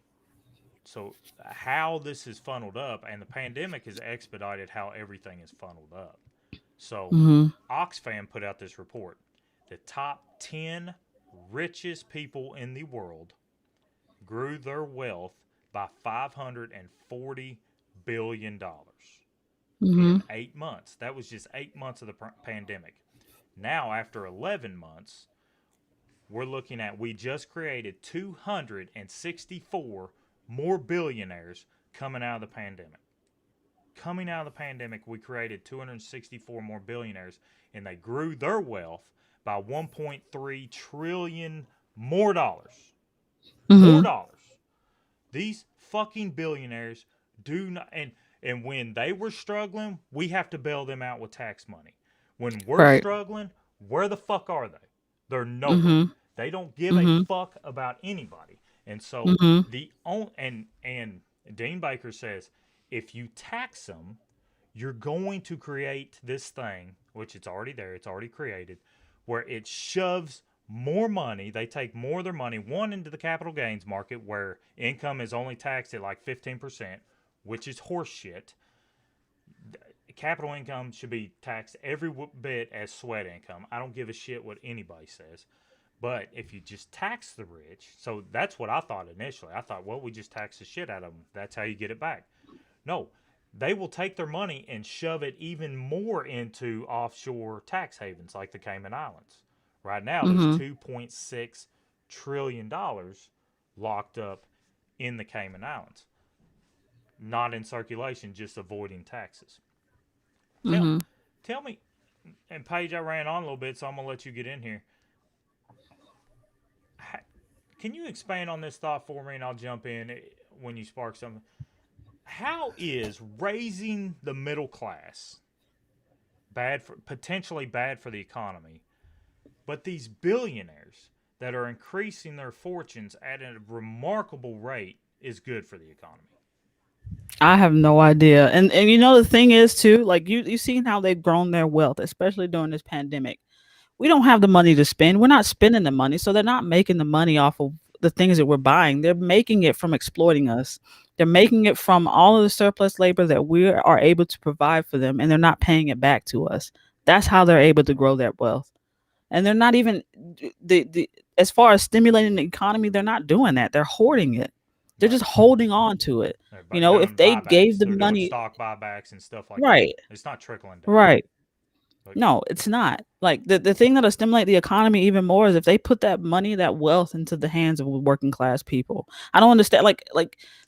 how this is funneled up, and the pandemic has expedited how everything is funneled up. So Oxfam put out this report. The top 10 richest people in the world grew their wealth by $540 billion in 8 months. That was just 8 months of the pandemic. Now, after 11 months, we're looking at, we just created 264 more billionaires coming out of the pandemic. Coming out of the pandemic, we created 264 more billionaires, and they grew their wealth by 1.3 trillion more dollars. More dollars. These fucking billionaires do not, and when they were struggling, we have to bail them out with tax money. When we're struggling, where the fuck are they? They're nowhere. They don't give a fuck about anybody. And so and Dean Baker says, if you tax them, you're going to create this thing, which it's already there, it's already created, where it shoves more money. They take more of their money, one, into the capital gains market, where income is only taxed at like 15%, which is horseshit. Capital income should be taxed every bit as sweat income. I don't give a shit what anybody says. But if you just tax the rich, so that's what I thought initially. I thought, well, we just tax the shit out of them. That's how you get it back. No, they will take their money and shove it even more into offshore tax havens like the Cayman Islands. Right now, there's $2.6 trillion locked up in the Cayman Islands. Not in circulation, just avoiding taxes. Tell me, and Paige, I ran on a little bit, so I'm going to let you get in here. Can you expand on this thought for me, and I'll jump in when you spark something? How is raising the middle class potentially bad for the economy, but these billionaires that are increasing their fortunes at a remarkable rate is good for the economy? I have no idea. And you know, the thing is too, like you seen how they've grown their wealth, especially during this pandemic. We don't have the money to spend. We're not spending the money. So they're not making the money off of the things that we're buying. They're making it from exploiting us. They're making it from all of the surplus labor that we are able to provide for them, and they're not paying it back to us. That's how they're able to grow their wealth. And they're not even as far as stimulating the economy, they're not doing that. They're hoarding it. They're just holding on to it. You know, if they gave the money, stock buybacks and stuff like that, it's not trickling down. Right. Like, No, it's not. Like the thing that'll stimulate the economy even more is if they put that money, that wealth into the hands of working class people. I don't understand. Like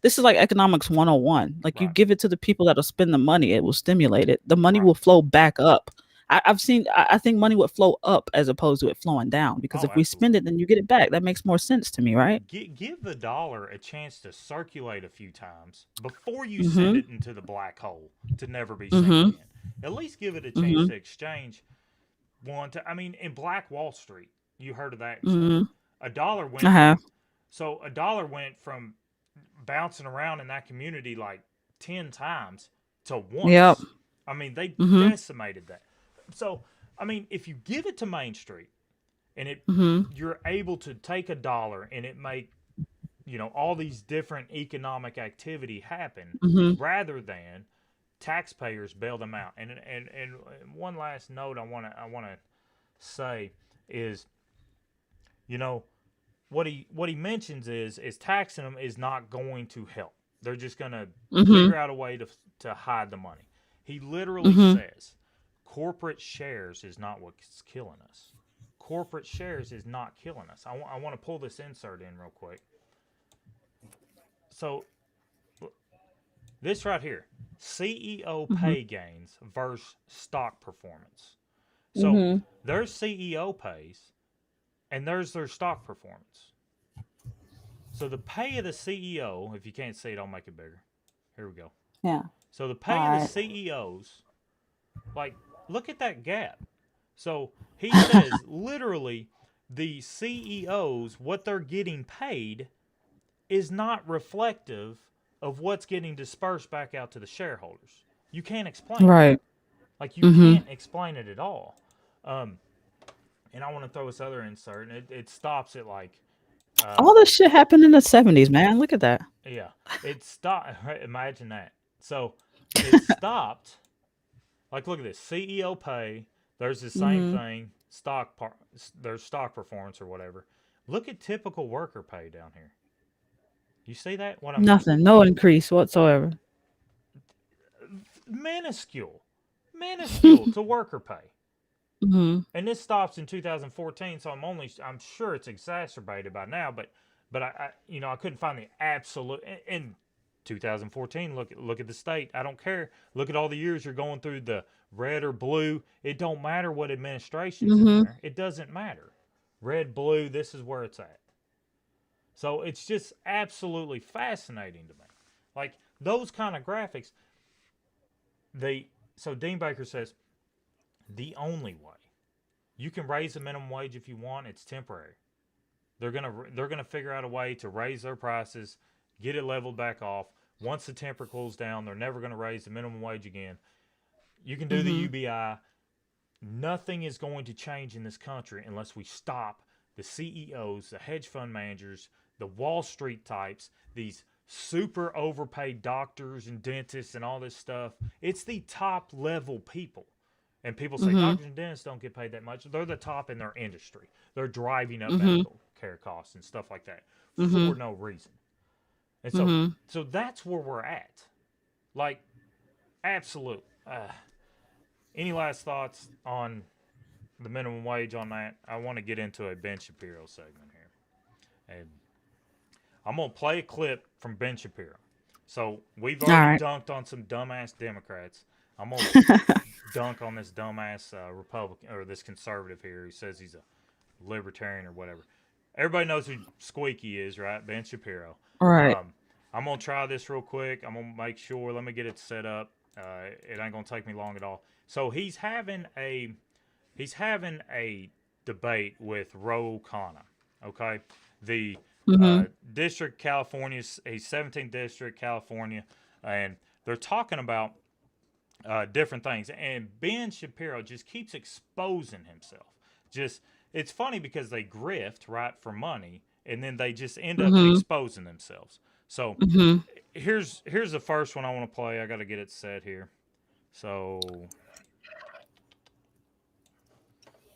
this is like economics 101. Like you right, give it to the people that'll spend the money, it will stimulate it. The money right. will flow back up. I've seen. I think money would flow up as opposed to it flowing down because Oh, if we spend absolutely. it, then you get it back. That makes more sense to me, right? Give the dollar a chance to circulate a few times before you send Mm-hmm. it into the black hole to never be seen Mm-hmm. again. At least give it a chance Mm-hmm. to exchange one to. I mean, in Black Wall Street, you heard of that show? Mm-hmm. A dollar I went have. from so a dollar went from bouncing around in that community like 10 times to Yep. once. I mean, they Mm-hmm. decimated that. So, I mean, if you give it to Main Street and it Mm-hmm. you're able to take a dollar and it make all these different economic activity happen Mm-hmm. rather than taxpayers bail them out. And one last note I want to say is, you know, what he mentions is taxing them is not going to help. They're just going to Mm-hmm. figure out a way to hide the money. He literally Mm-hmm. says corporate shares is not what's killing us. Corporate shares is not killing us. I want to pull this insert in real quick. So this right here, CEO Mm-hmm. pay gains versus stock performance. So Mm-hmm. there's CEO pays and there's their stock performance. So the pay of the CEO, if you can't see it, I'll make it bigger. Here we go. Yeah. So the All pay of the right. CEOs, like, look at that gap. So he says literally the CEOs, what they're getting paid is not reflective of what's getting dispersed back out to the shareholders. You can't explain it. Right. Like, you Mm-hmm. can't explain it at all. Um, and I want to throw this other insert, and it stops at like, All this shit happened in the 70s, man. Look at that. yeah, it stopped. Imagine that. So it stopped. Like, look at this. CEO pay. There's the same Mm-hmm. thing. There's stock performance or whatever. Look at typical worker pay down here. You see that? What I mean? Nothing. No increase whatsoever. Minuscule, minuscule to worker pay. Mm-hmm. And this stops in 2014, so I'm sure it's exacerbated by now, but I couldn't find the absolute in 2014. Look at the state. I don't care. Look at all the years you're going through the red or blue. It don't matter what administration's in Mm-hmm. there. It doesn't matter. Red, blue, this is where it's at. So it's just absolutely fascinating to me. Like, those kind of graphics, so Dean Baker says the only way you can raise the minimum wage if you want, it's temporary. They're gonna figure out a way to raise their prices, get it leveled back off. Once the temper cools down, they're never gonna raise the minimum wage again. You can do the Mm-hmm. UBI. Nothing is going to change in this country unless we stop the CEOs, the hedge fund managers, the Wall Street types, these super overpaid doctors and dentists and all this stuff. It's the top level people. And people say Mm-hmm. doctors and dentists don't get paid that much. They're the top in their industry. They're driving up Mm-hmm. medical care costs and stuff like that Mm-hmm. for no reason. And Mm-hmm. so that's where we're at. Like, absolute. Any last thoughts on the minimum wage on that? I want to get into a Ben Shapiro segment here. And I'm going to play a clip from Ben Shapiro. So we've All already right. dunked on some dumbass Democrats. I'm going to dunk on this dumbass Republican, or this conservative here. He says he's a libertarian or whatever. Everybody knows who Squeaky is, right? Ben Shapiro. Right. I'm going to try this real quick. I'm going to make sure. Let me get it set up. It ain't going to take me long at all. So he's having a debate with Ro Khanna, okay? The Mm-hmm. district, California, he's 17th district, California, and they're talking about different things. And Ben Shapiro just keeps exposing himself. It's funny because they grift, right, for money, and then they just end up Mm-hmm. exposing themselves. So Mm-hmm. here's the first one I want to play. I got to get it set here. So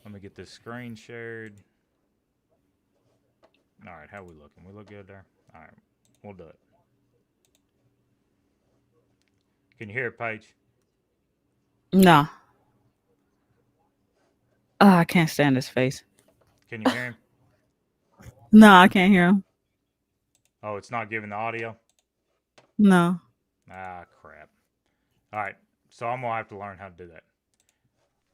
let me get this screen shared. All right, how we looking? We look good there? All right, we'll do it. Can you hear it, Paige? Nah. I can't stand his face. Can you hear him? No, I can't hear him. Oh, it's not giving the audio? No. Ah, crap. All right, so I'm going to have to learn how to do that.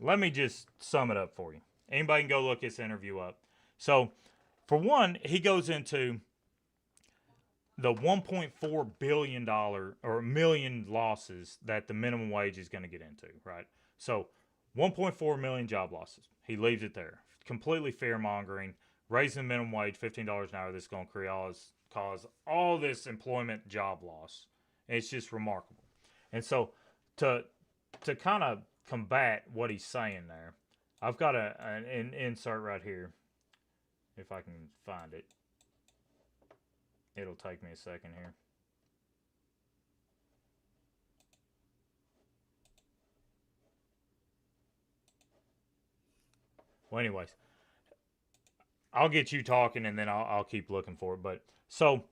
Let me just sum it up for you. Anybody can go look this interview up. So, for one, he goes into the $1.4 billion or million losses that the minimum wage is going to get into, right? So, 1.4 million job losses. He leaves it there. Completely fear mongering, raising the minimum wage $15 an hour. That's going to cause all this employment job loss. And it's just remarkable. And so, to kind of combat what he's saying there, I've got an insert right here. If I can find it. It'll take me a second here. Well, anyways, I'll get you talking and then I'll keep looking for it. But so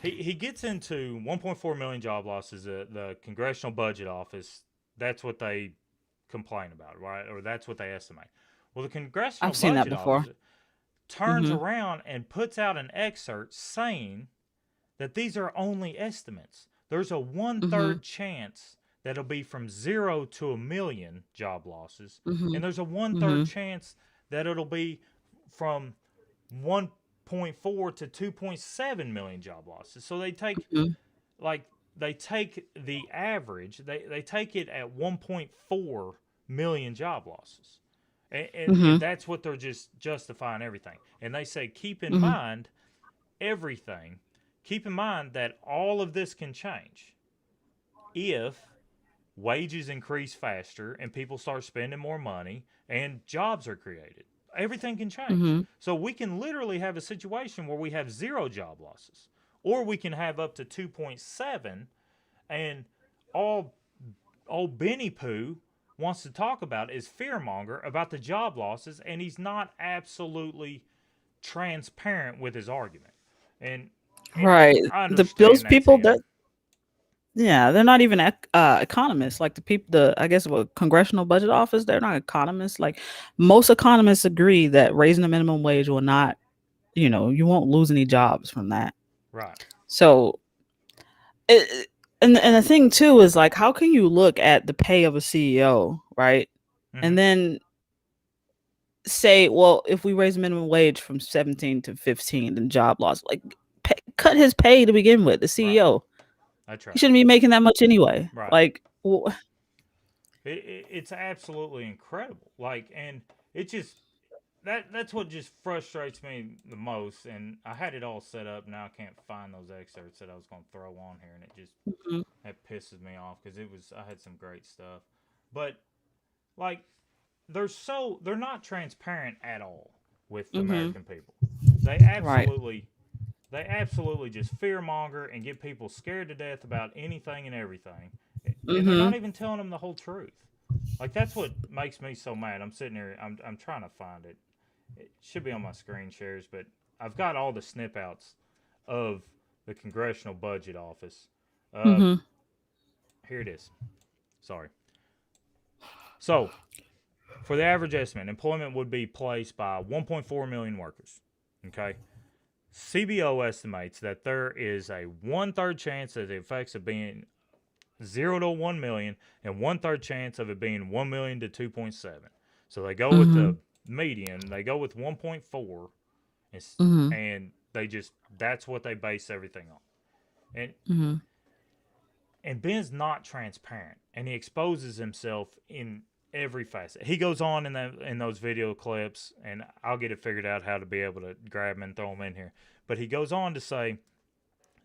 he gets into 1.4 million job losses. The Congressional Budget Office, that's what they complain about, right? Or that's what they estimate. Well, the Congressional I've seen that Budget before. Office turns Mhm. around and puts out an excerpt saying that these are only estimates. There's a 1/3 chance that it'll be from 0 to 1 million job losses, and there's a 1/3 chance that it'll be from 1.4 to 2.7 million job losses. So they take the average, they take it at 1.4 million job losses. And that's what they're just justifying everything. And they say, keep in mind everything. Keep in mind that all of this can change if wages increase faster and people start spending more money and jobs are created. Everything can change. So we can literally have a situation where we have 0 job losses, or we can have up to 2.7, and all old Benny Pooh wants to talk about is fearmonger about the job losses, and he's not absolutely transparent with his argument. And Right. I Those understand people that's him. yeah, they're not even economists. Like I guess what Congressional Budget Office, they're not economists. Like most economists agree that raising the minimum wage will not, you won't lose any jobs from that. Right. So, and the thing too is like, how can you look at the pay of a CEO, right, and then say, well, if we raise minimum wage from 17 to 15, then job loss, like cut his pay to begin with, the CEO. That's right. He shouldn't be making that much anyway. Right. Like, it's absolutely incredible. Like, and it just that's what just frustrates me the most. And I had it all set up. Now I can't find those excerpts that I was going to throw on here, and it just that pisses me off because I had some great stuff, but like they're not transparent at all with the American people. They absolutely just fearmonger and get people scared to death about anything and everything. And they're not even telling them the whole truth. Like, that's what makes me so mad. I'm sitting here, I'm trying to find it. It should be on my screen shares, but I've got all the snip outs of the Congressional Budget Office. Here it is. Sorry. So, for the average estimate, employment would be placed by 1.4 million workers. Okay? CBO estimates that there is a 1/3 chance that the effects of being 0 to 1 million and 1/3 chance of it being 1 million to 2.7. So they go with the median. They go with 1.4, and that's what they base everything on. And Ben's not transparent, and he exposes himself in every facet. He goes on in those video clips, and I'll get it figured out how to be able to grab him and throw him in here. But he goes on to say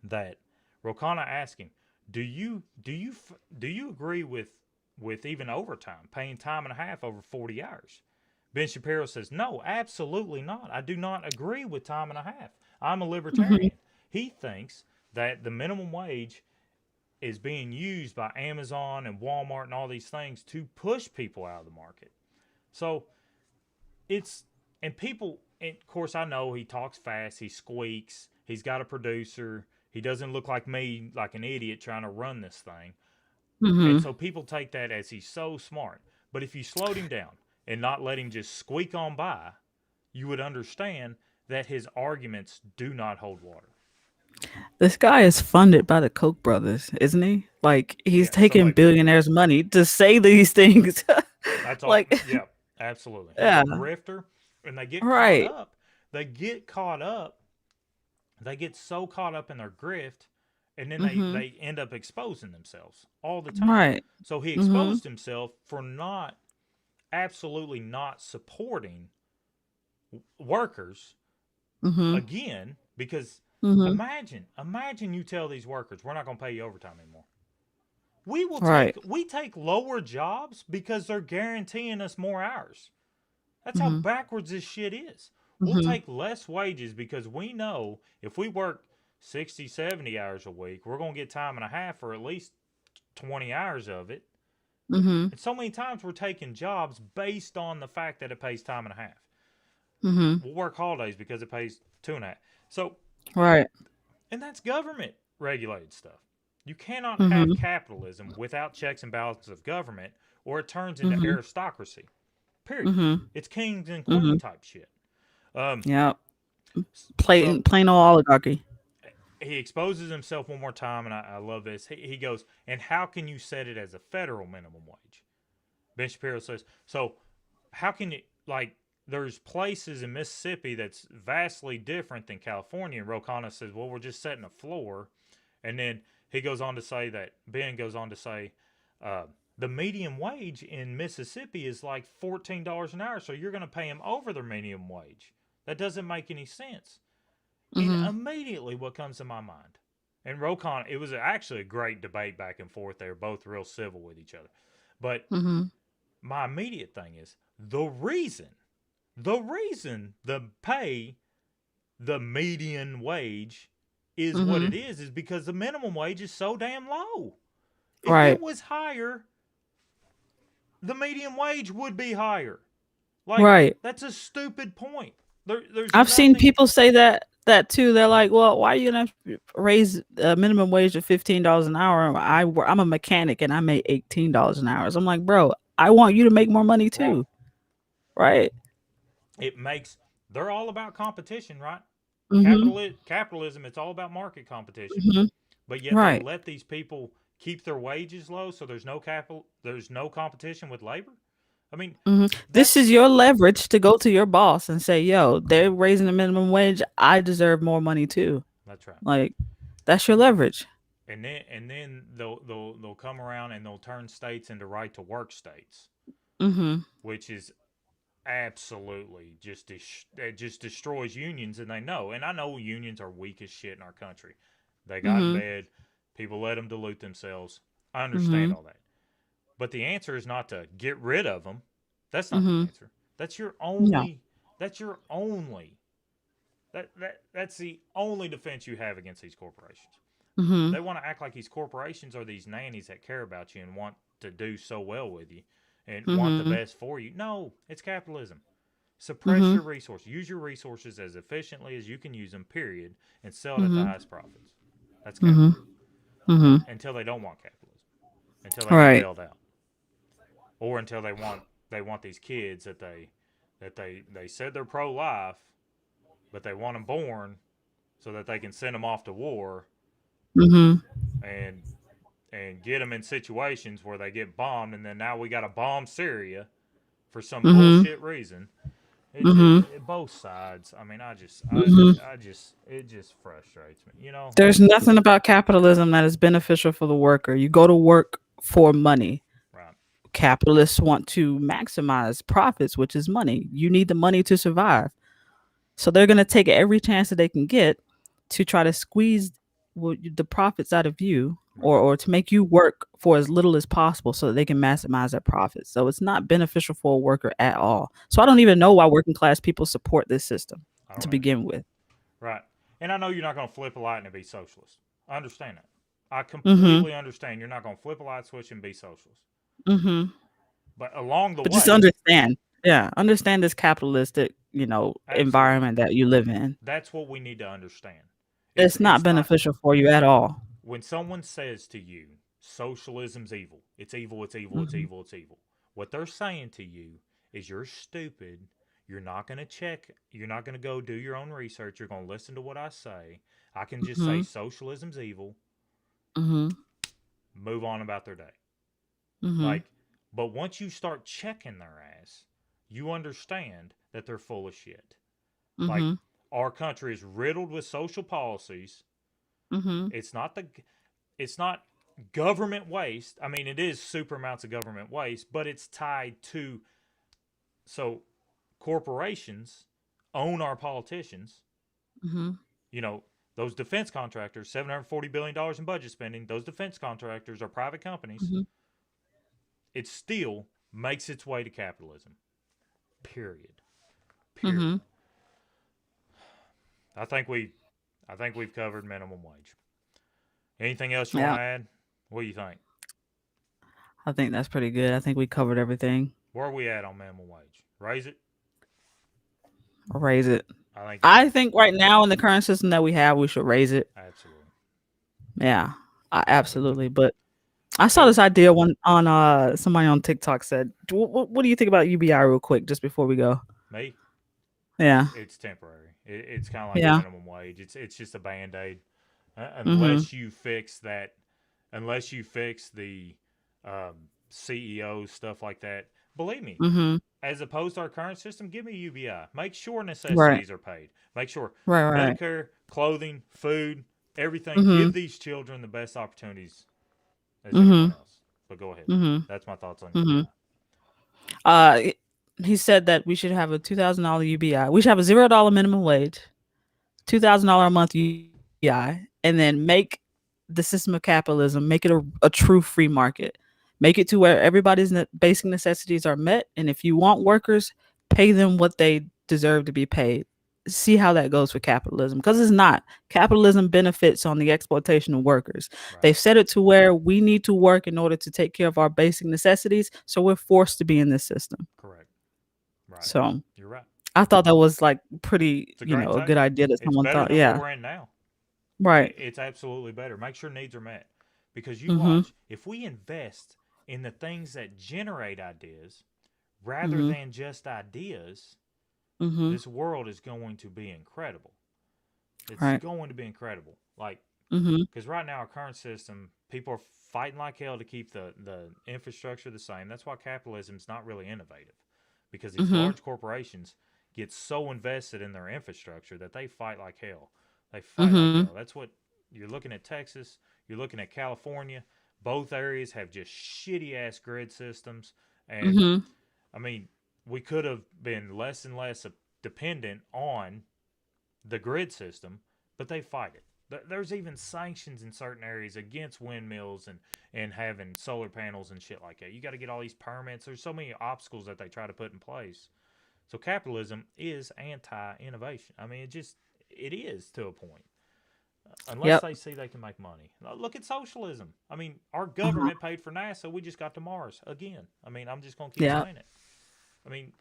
that Ro Khanna asked him, "Do you agree with even overtime, paying time and a half over 40 hours?" Ben Shapiro says, "No, absolutely not. I do not agree with time and a half. I'm a libertarian." He thinks that the minimum wage is being used by Amazon and Walmart and all these things to push people out of the market. So people, and of course I know he talks fast, he squeaks, he's got a producer, he doesn't look like me, like an idiot trying to run this thing. And so people take that as he's so smart. But if you slowed him down, and not let him just squeak on by, you would understand that his arguments do not hold water. This guy is funded by the Koch brothers, isn't he? Like he's Yeah, taking like billionaires' money to say these things. that's all. Like, Yeah, absolutely. He's yeah, a grifter, and they get caught right. up. They get caught up. They get so caught up in their grift, and then Mm-hmm. they end up exposing themselves all the time. Right. So he Mm-hmm. exposed himself for absolutely not supporting workers Mm-hmm. again, because Mm-hmm. imagine you tell these workers, we're not going to pay you overtime anymore. Right. We take lower jobs because they're guaranteeing us more hours. That's how Mm-hmm. backwards this shit is. We'll Mm-hmm. take less wages because we know if we work 60, 70 hours a week, we're going to get time and a half for at least 20 hours of it. Mm-hmm. And so many times we're taking jobs based on the fact that it pays time and a half. Mm-hmm. We'll work holidays because it pays 2.5. So, Right. and that's government regulated stuff. You cannot Mm-hmm. have capitalism without checks and balances of government, or it turns into Mm-hmm. aristocracy. Period. Mm-hmm. It's kings and Mm-hmm. queen type shit. Yeah. So Plain old oligarchy. he exposes himself one more time, and I love this. He goes, and how can you set it as a federal minimum wage? Ben Shapiro says, so how can you, like, there's places in Mississippi that's vastly different than California. And Ro Khanna says, well, we're just setting a floor. And then he goes on to say that, Ben goes on to say, the median wage in Mississippi is like $14 an hour. So you're going to pay them over their minimum wage. That doesn't make any sense. Mm-hmm. And immediately what comes to my mind, and Ro Khanna, it was actually a great debate back and forth. They were both real civil with each other. But Mm-hmm. my immediate thing is the reason the median wage is what Mm-hmm. it is because the minimum wage is so damn low. If Right. it was higher, the median wage would be higher. Like, Right. that's a stupid point. There's I've seen nothing. people say that too. They're like, well, why are you gonna raise a minimum wage to $15 an hour? I'm a mechanic and I make $18 an hour. So I'm like, bro, I want you to make more money too. Right. They're all about competition, right? Mm-hmm. Capitalism, it's all about market competition. Mm-hmm. But yet Right. they let these people keep their wages low, so there's no competition with labor. I mean, Mm-hmm. This is your leverage to go to your boss and say, yo, they're raising the minimum wage. I deserve more money too. that's right. Like, that's your leverage. And then they'll come around and they'll turn states into right to work states, Mm-hmm. which is absolutely it just destroys unions, and they know. And I know unions are weak as shit in our country. They got in Mm-hmm. bed. People let them dilute themselves. I understand Mm-hmm. all that. But the answer is not to get rid of them. That's not the Mm-hmm. answer. That's your No. only. That's your only. That's the only defense you have against these corporations. Mm-hmm. They want to act like these corporations are these nannies that care about you and want to do so well with you and want the Mm-hmm. best for you. No, it's capitalism. Suppress Mm-hmm. your resources. Use your resources as efficiently as you can use them, period, and sell it at the Mm-hmm. highest profits. That's Mm-hmm. capitalism. Mm-hmm. Until they don't want capitalism. Until they get Right. bailed out. Or until they want these kids that they said they're pro-life, but they want them born so that they can send them off to war Mm-hmm. and get them in situations where they get bombed, and then now we got to bomb Syria for some Mm-hmm. bullshit reason. Mm-hmm. Both sides. I mean, Mm-hmm. it just frustrates me. You know, There's nothing about capitalism that is beneficial for the worker. You go to work for money. right? Capitalists want to maximize profits, which is money. You need the money to survive. So they're going to take every chance that they can get to try to squeeze the profits out of you or to make you work for as little as possible so that they can maximize their profits. So it's not beneficial for a worker at all. So I don't even know why working class people support this system I don't to know. begin with. Right. And I know you're not going to flip a light and be socialist. I understand that. I Mm-hmm. completely understand you're not going to flip a light switch and be socialist. Mm-hmm. But along the But way, just understand. Yeah. Understand this capitalistic, environment that you live in. That's what we need to understand. It's not beneficial for you at all. When someone says to you, socialism's evil, it's evil, it's evil, it's Mhm. evil, it's evil. What they're saying to you is you're stupid. You're not going to check. You're not going to go do your own research. You're going to listen to what I say. I can just say Mhm. socialism's evil, Mhm. move on about their day. Mhm. Like, but once you start checking their ass, you understand that they're full of shit. Like, Mhm. our country is riddled with social policies. Mhm. It's not it's not government waste. I mean, it is super amounts of government waste, but it's tied to, so corporations own our politicians. Mhm. You know, those defense contractors, $740 billion in budget spending, those defense contractors are private companies. Mhm. It still makes its way to capitalism. Period. Period. Mhm. I think we've covered minimum wage. Anything else you want Yeah, to add? What do you think? I think that's pretty good. I think we covered everything. Where are we at on minimum wage? Raise it? I'll raise it. I think I think right now in the current system that we have, we should raise it. absolutely. Yeah, Absolutely. absolutely. But I saw So this idea one on somebody on TikTok said, What do you think about UBI real quick just before we go?" me, Yeah. it's temporary. It's kind of like the Yeah. minimum wage. It's just a band aid, Mhm. unless you fix that. Unless you fix the CEO stuff like that. Believe me, Mhm. as opposed to our current system, give me UBI. Make sure Right. necessities are paid. Make sure Right. Right. Medicare, clothing, food, everything. Give Mhm. these children the best opportunities as everyone Mhm. else. But go ahead. Mhm. That's my thoughts on Mhm. UBI. Uh, it- he said that we should have a $2,000 UBI. We should have a $0 minimum wage, $2,000 a month UBI, and then make the system of capitalism, make it a true free market. Make it to where everybody's basic necessities are met, and if you want workers, pay them what they deserve to be paid. See how that goes for capitalism, because it's not. Capitalism benefits on the exploitation of workers. Right. They've set it to where we need to work in order to take care of our basic necessities, so we're forced to be in this system. Correct. Right. So You're right. I thought that was like pretty, It's a great a take. good idea that It's someone better thought. than what Yeah. we're in now. Right. It's absolutely better. Make sure needs are met. Because you Mhm. watch, if we invest in the things that generate ideas rather Mhm. than just ideas, Mhm. this world is going to be incredible. It's Right. going to be incredible. Like, Mhm. because right now, our current system, people are fighting like hell to keep the infrastructure the same. That's why capitalism is not really innovative. Because these Mhm. large corporations get so invested in their infrastructure that they fight like hell. They fight like Mhm. hell. That's what you're looking at Texas, you're looking at California. Both areas have just shitty ass grid systems. And Mhm. I mean, we could have been less and less dependent on the grid system, but they fight it. There's even sanctions in certain areas against windmills and having solar panels and shit like that. You got to get all these permits. There's so many obstacles that they try to put in place. So capitalism is anti-innovation. I mean, it is to a point. Unless Yep. they see they can make money. Look at socialism. I mean, our Mhm. government paid for NASA. We just got to Mars again. I mean, I'm just going to keep Yeah. saying it. I mean,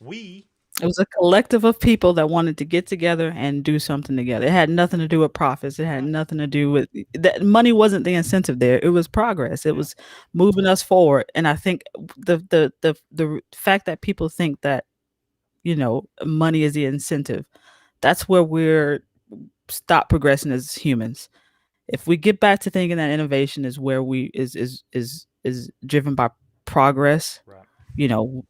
we It was a collective of people that wanted to get together and do something together. It had nothing to do with profits. It had right. nothing to do with that. Money wasn't the incentive there. It was progress. It Yeah. was moving us forward. And I think the fact that people think that, money is the incentive, that's where we're stop progressing as humans. If we get back to thinking that innovation is where we is driven by progress, Right.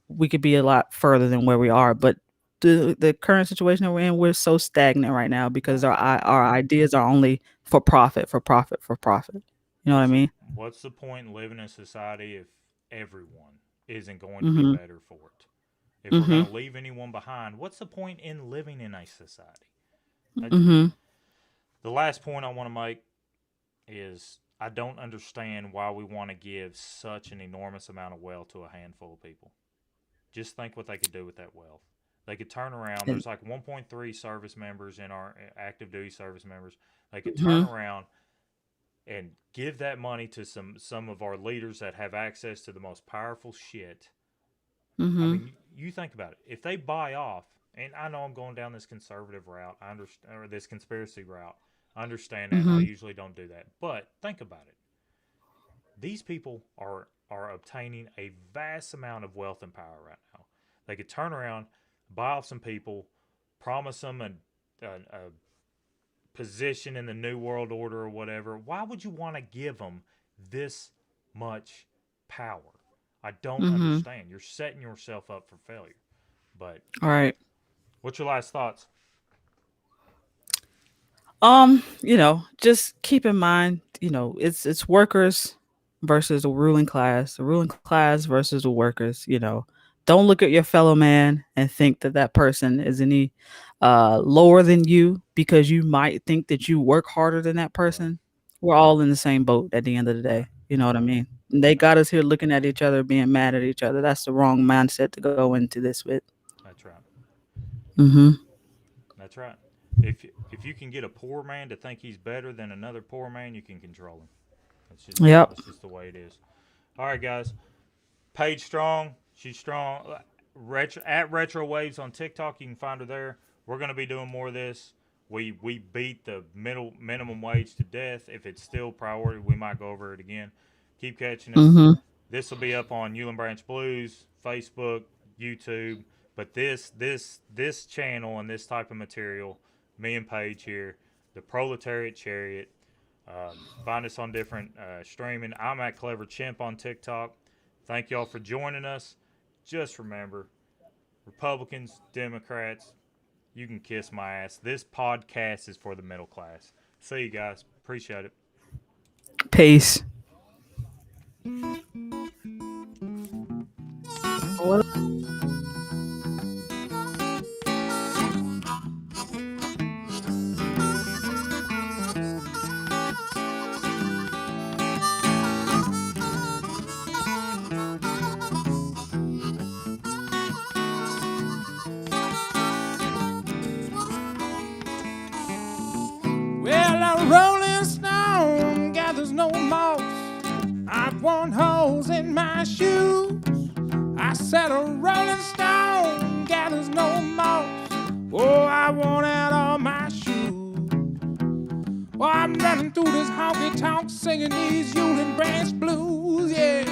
we could be a lot further than where we are. But the current situation that we're in, we're so stagnant right now because Right. our ideas are only for profit, for profit, for profit. You know what I mean? What's the point in living in a society if everyone isn't going to be Mhm. better for it? If we're going Mhm. to leave anyone behind, what's the point in living in a society? Mhm. The last point I want to make is I don't understand why we want to give such an enormous amount of wealth to a handful of people. Just think what they could do with that wealth. They could turn around. And There's like 1.3 service members in our active duty service members. They could turn mhm. around and give that money to some of our leaders that have access to the most powerful shit. I Mhm. mean, you think about it. If they buy off, and I know I'm going down this conservative route, I understand, or this conspiracy route. I understand that. I Mhm. usually don't do that, but think about it. These people are obtaining a vast amount of wealth and power right now. They could turn around, buy off some people, promise them a position in the New World Order or whatever. Why would you want to give them this much power? I don't understand. You're setting yourself up for failure. But All right. what's your last thoughts? Just keep in mind, it's workers versus the ruling class, versus the workers. Don't look at your fellow man and think that that person is any lower than you because you might think that you work harder than that person. We're all in the same boat at the end of the day. You know what I mean? And they got us here looking at each other, being mad at each other. That's the wrong mindset to go into this with. That's right. Mm-hmm. That's right. If you can get a poor man to think he's better than another poor man, you can control him. That's just the way it is. All right, guys. Paige Strong, she's strong. At Retro Waves on TikTok, you can find her there. We're going to be doing more of this. We beat the minimum wage to death. If it's still priority, we might go over it again. Keep catching us. Mm-hmm. This will be up on Newland Branch Blues, Facebook, YouTube. But this channel and this type of material, me and Paige here, the Proletariat Chariot. Find us on different streaming. I'm at Clever Chimp on TikTok. Thank y'all for joining us. Just remember, Republicans, Democrats, you can kiss my ass. This podcast is for the middle class. See you guys. Appreciate it. Peace. Well, a rolling stone gathers no moss. I've worn holes in my shoes. I said a rolling stone gathers no moss. Oh, I worn out all my shoes. Oh, I'm running through this honky tonk singing these Newland Branch blues, yeah.